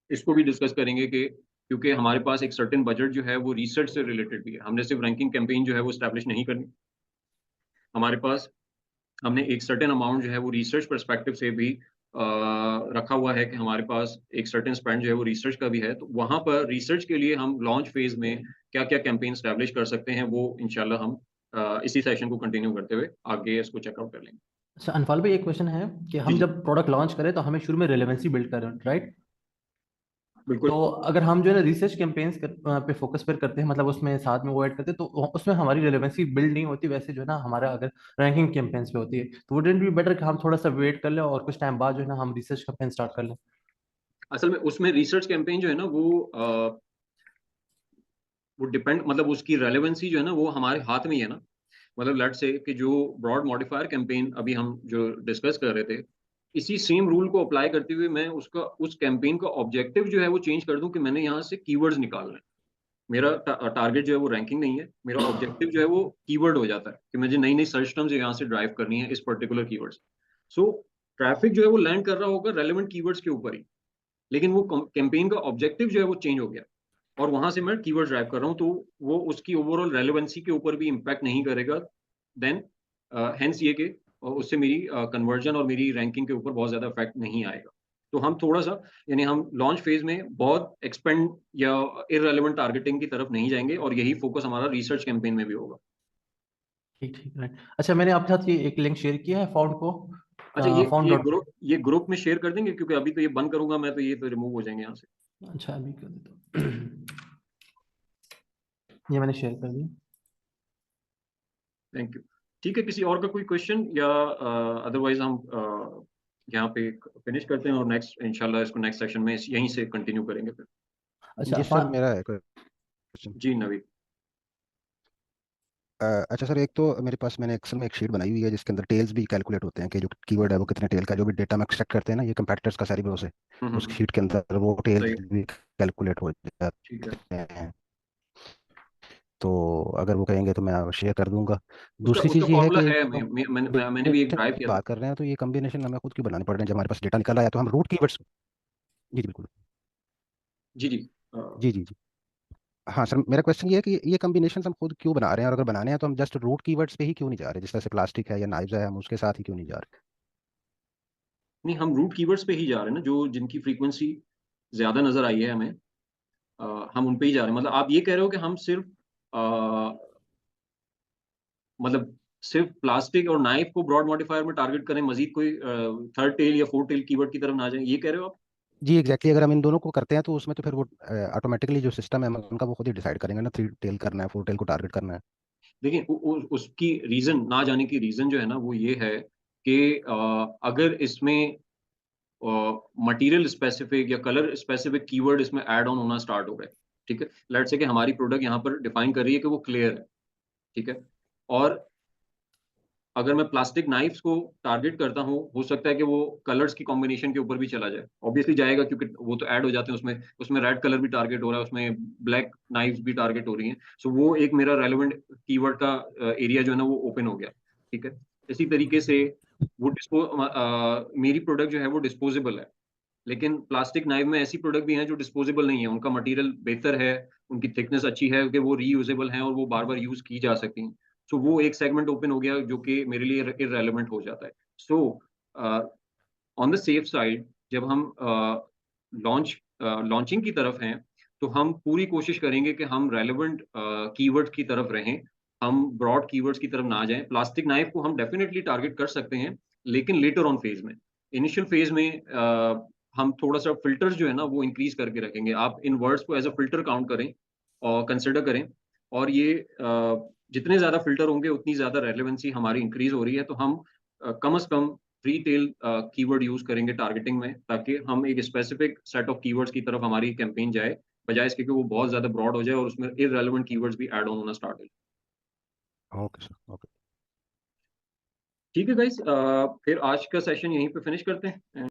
इसको भी डिस्कस करेंगे कि क्योंकि हमारे पास एक सर्टेन बजट जो है वो रिसर्च से रिलेटेड भी है, हमने सिर्फ रैंकिंग कैंपेन जो है वो स्टैब्लिश नहीं करनी, हमारे पास हमने एक सर्टेन अमाउंट जो है वो रिसर्च परस्पेक्टिव से भी रखा हुआ है, कि हमारे पास एक सर्टेन स्पेंड जो है वो रिसर्च का भी है, तो वहां पर रिसर्च के लिए हम लॉन्च फेज में क्या क्या कैंपेन स्टैब्लिश कर सकते हैं, वो इंशाल्लाह हम इसी सेशन को कंटिन्यू करते हुए आगे इसको चेकआउट कर लेंगे। अच्छा अनफाल भाई, एक क्वेश्चन है कि जी हम जी जब प्रोडक्ट लॉन्च करें तो हमें शुरू में रेलेवेंसी बिल्ड करें, राइट? तो बिल्कुल। अगर हम जो है रिसर्च कैंपेन्स पे फोकस पर करते हैं, मतलब उसमें साथ में वो ऐड करते हैं, तो उसमें हमारी रेलेवेंसी बिल्ड नहीं होती, वैसे जो है ना हमारा अगर रैंकिंग कैंपेन्स पे होती है, तो वुडंट बी बेटर कि हम थोड़ा सा वेट कर लें और कुछ टाइम बाद जो है ना हम रिसर्च कैंपेन स्टार्ट कर लें? असल में उसमें रिसर्च कैंपेन जो है ना वो डिपेंड, मतलब उसकी रेलेवेंसी जो है ना वो हमारे हाथ में ही है ना। मतलब लेट से कि जो ब्रॉड मॉडिफायर कैंपेन अभी हम जो डिस्कस कर रहे थे, इसी सेम रूल को अप्लाई करते हुए मैं उसका उस कैंपेन का ऑब्जेक्टिव जो है वो चेंज कर दूं, कि मैंने यहाँ से कीवर्ड्स निकालना है। मेरा टारगेट जो है वो रैंकिंग नहीं है, मेरा ऑब्जेक्टिव जो है वो कीवर्ड हो जाता है, कि मुझे नई नई सर्च टर्म्स यहाँ से ड्राइव करनी है इस पर्टिकुलर कीवर्ड्स। सो ट्रैफिक जो है वो लैंड कर रहा होगा रेलेवेंट कीवर्ड्स के ऊपर ही, लेकिन वो कैंपेन का ऑब्जेक्टिव जो है वो चेंज हो गया, और वहां से मैं कीवर्ड ड्राइव कर रहा हूँ, तो वो उसकी ओवरऑल रेलेवेंसी के ऊपर भी इम्पैक्ट नहीं करेगा। देन हेंस ये कि उससे मेरी कन्वर्जन और मेरी रैंकिंग के ऊपर बहुत ज्यादा इफेक्ट नहीं आएगा। तो हम थोड़ा सा, यानी हम लॉन्च फेज में बहुत एक्सपेंड या इररेलेवेंट टारगेटिंग की तरफ नहीं जाएंगे, और यही फोकस हमारा रिसर्च कैंपेन में भी होगा। ठीक ठीक, राइट। अच्छा मैंने आपके साथ ये एक लिंक शेयर किया है फाउंड को, अच्छा फाउंड डॉट। ये ग्रुप में शेयर कर देंगे, क्योंकि अभी तो ये बंद करूंगा मैं, तो ये तो रिमूव हो जाएंगे यहाँ से। अच्छा अभी कर देता हूँ। ये मैंने शेयर कर दिया। Thank you. ठीक है, किसी और का कोई क्वेश्चन, या अदरवाइज हम यहाँ पे फिनिश करते हैं और नेक्स्ट इंशाल्लाह इसको नेक्स्ट सेशन में यहीं से कंटिन्यू करेंगे फिर। अच्छा जी सर, मेरा है क्वेश्चन। जी नवीद। अच्छा सर, एक तो मेरे पास मैंने एक्सेल में एक शीट बनाई हुई है जिसके अंदर टेल्स भी कैलकुलेट होते हैं कि जो कीवर्ड है वो कितने टेल का, जो भी डेटा हम एक्सट्रैक्ट करते हैं ना ये कंपैटिटर्स का सारी से, उस शीट के अंदर वो टेल्स सही, भी कैलकुलेट हो ठीक है। जाते हैं। तो अगर वो कहेंगे तो मैं शेयर कर दूंगा। उसका दूसरी उसका चीज़ ये है फॉर्मूला कि है, जब हम मैंने भी एक ड्राइव combination किया था। बात कर रहे हैं तो ये कॉम्बिनेशन हमें खुद की बनानी पड़ रहे हैं। जब हमारे पास डेटा निकल आया तो हम रूट कीवर्ड्स, जी जी बिल्कुल, जी जी जी जी जी, हाँ सर, मेरा क्वेश्चन ये है कि ये कॉम्बिनेशन हम खुद क्यों बना रहे हैं, और अगर बनाने हैं तो हम जस्ट रूट कीवर्ड्स पे ही क्यों नहीं जा रहे, जिस तरह से प्लास्टिक है या नाइफ्स है हम उसके साथ ही क्यों नहीं जा रहे? नहीं, हम रूट कीवर्ड्स पे ही जा रहे हैं ना, जो जिनकी फ्रीक्वेंसी ज्यादा नजर आई है हमें, हम उन पे ही जा रहे हैं। मतलब आप ये कह रहे हो कि हम सिर्फ मतलब सिर्फ प्लास्टिक और नाइफ को ब्रॉड मॉडिफायर में टारगेट करें, मजीद कोई थर्ड टेल या फोर्थ टेल कीवर्ड की तरफ ना जाएं, ये कह रहे हो आप? जी एग्जैक्टली, अगर हम इन दोनों को करते हैं तो उसमें तो फिर वो ऑटोमेटिकली जो सिस्टम है उनका वो खुद ही डिसाइड करेंगे ना, 3 टेल करना है 4 टेल को टारगेट करना है। देखिए उसकी रीजन ना जाने की रीजन जो है ना वो ये है कि अगर इसमें मटेरियल स्पेसिफिक या कलर स्पेसिफिक कीवर्ड इसमें ऐड ऑन होना स्टार्ट हो गए, ठीक है, लेट्स से कि हमारी प्रोडक्ट यहाँ पर डिफाइन कर रही है कि वो क्लियर है, ठीक है, और अगर मैं प्लास्टिक नाइफ्स को टारगेट करता हूँ, हो सकता है कि वो कलर्स की कॉम्बिनेशन के ऊपर भी चला जाए, ऑब्वियसली जाएगा क्योंकि वो तो ऐड हो जाते हैं उसमें, उसमें रेड कलर भी टारगेट हो रहा है, उसमें ब्लैक नाइफ्स भी टारगेट हो रही हैं, सो वो एक मेरा रेलेवेंट कीवर्ड का एरिया जो है ना वो ओपन हो गया, ठीक है। इसी तरीके से वो मेरी प्रोडक्ट जो है वो डिस्पोजेबल है, लेकिन प्लास्टिक नाइफ में ऐसी प्रोडक्ट भी हैं जो डिस्पोजेबल नहीं है, उनका मटेरियल बेहतर है, उनकी थिकनेस अच्छी है कि वो रीयूजेबल हैं और वो बार बार यूज की जा सकती हैं। सो वो एक सेगमेंट ओपन हो गया जो कि मेरे लिए इररेलेवेंट हो जाता है। So on the safe side जब हम लॉन्चिंग की तरफ हैं तो हम पूरी कोशिश करेंगे कि हम रेलेवेंट कीवर्ड्स की तरफ रहें, हम ब्रॉड कीवर्ड्स की तरफ ना जाएं। प्लास्टिक नाइफ को हम डेफिनेटली टारगेट कर सकते हैं, लेकिन लेटर ऑन फेज में, इनिशियल फेज में हम थोड़ा सा फिल्टर्स जो है ना वो इंक्रीज करके रखेंगे। आप इन वर्ड्स को एज अ फिल्टर काउंट करें और कंसिडर करें, और ये जितने ज्यादा फिल्टर होंगे उतनी ज्यादा रेलेवेंसी हमारी इंक्रीज हो रही है, तो हम कम से कम 3 टेल कीवर्ड यूज करेंगे टारगेटिंग में, ताकि हम एक स्पेसिफिक सेट ऑफ कीवर्ड्स की तरफ हमारी कैंपेन जाए, बजाय इसके कि वो बहुत ज्यादा ब्रॉड हो जाए और उसमें इररेलेवेंट कीवर्ड्स भी ऐड ऑन होना स्टार्ट हो जाए। Okay sir, okay. ठीक है गाइस, फिर आज का सेशन यहीं पे फिनिश करते हैं।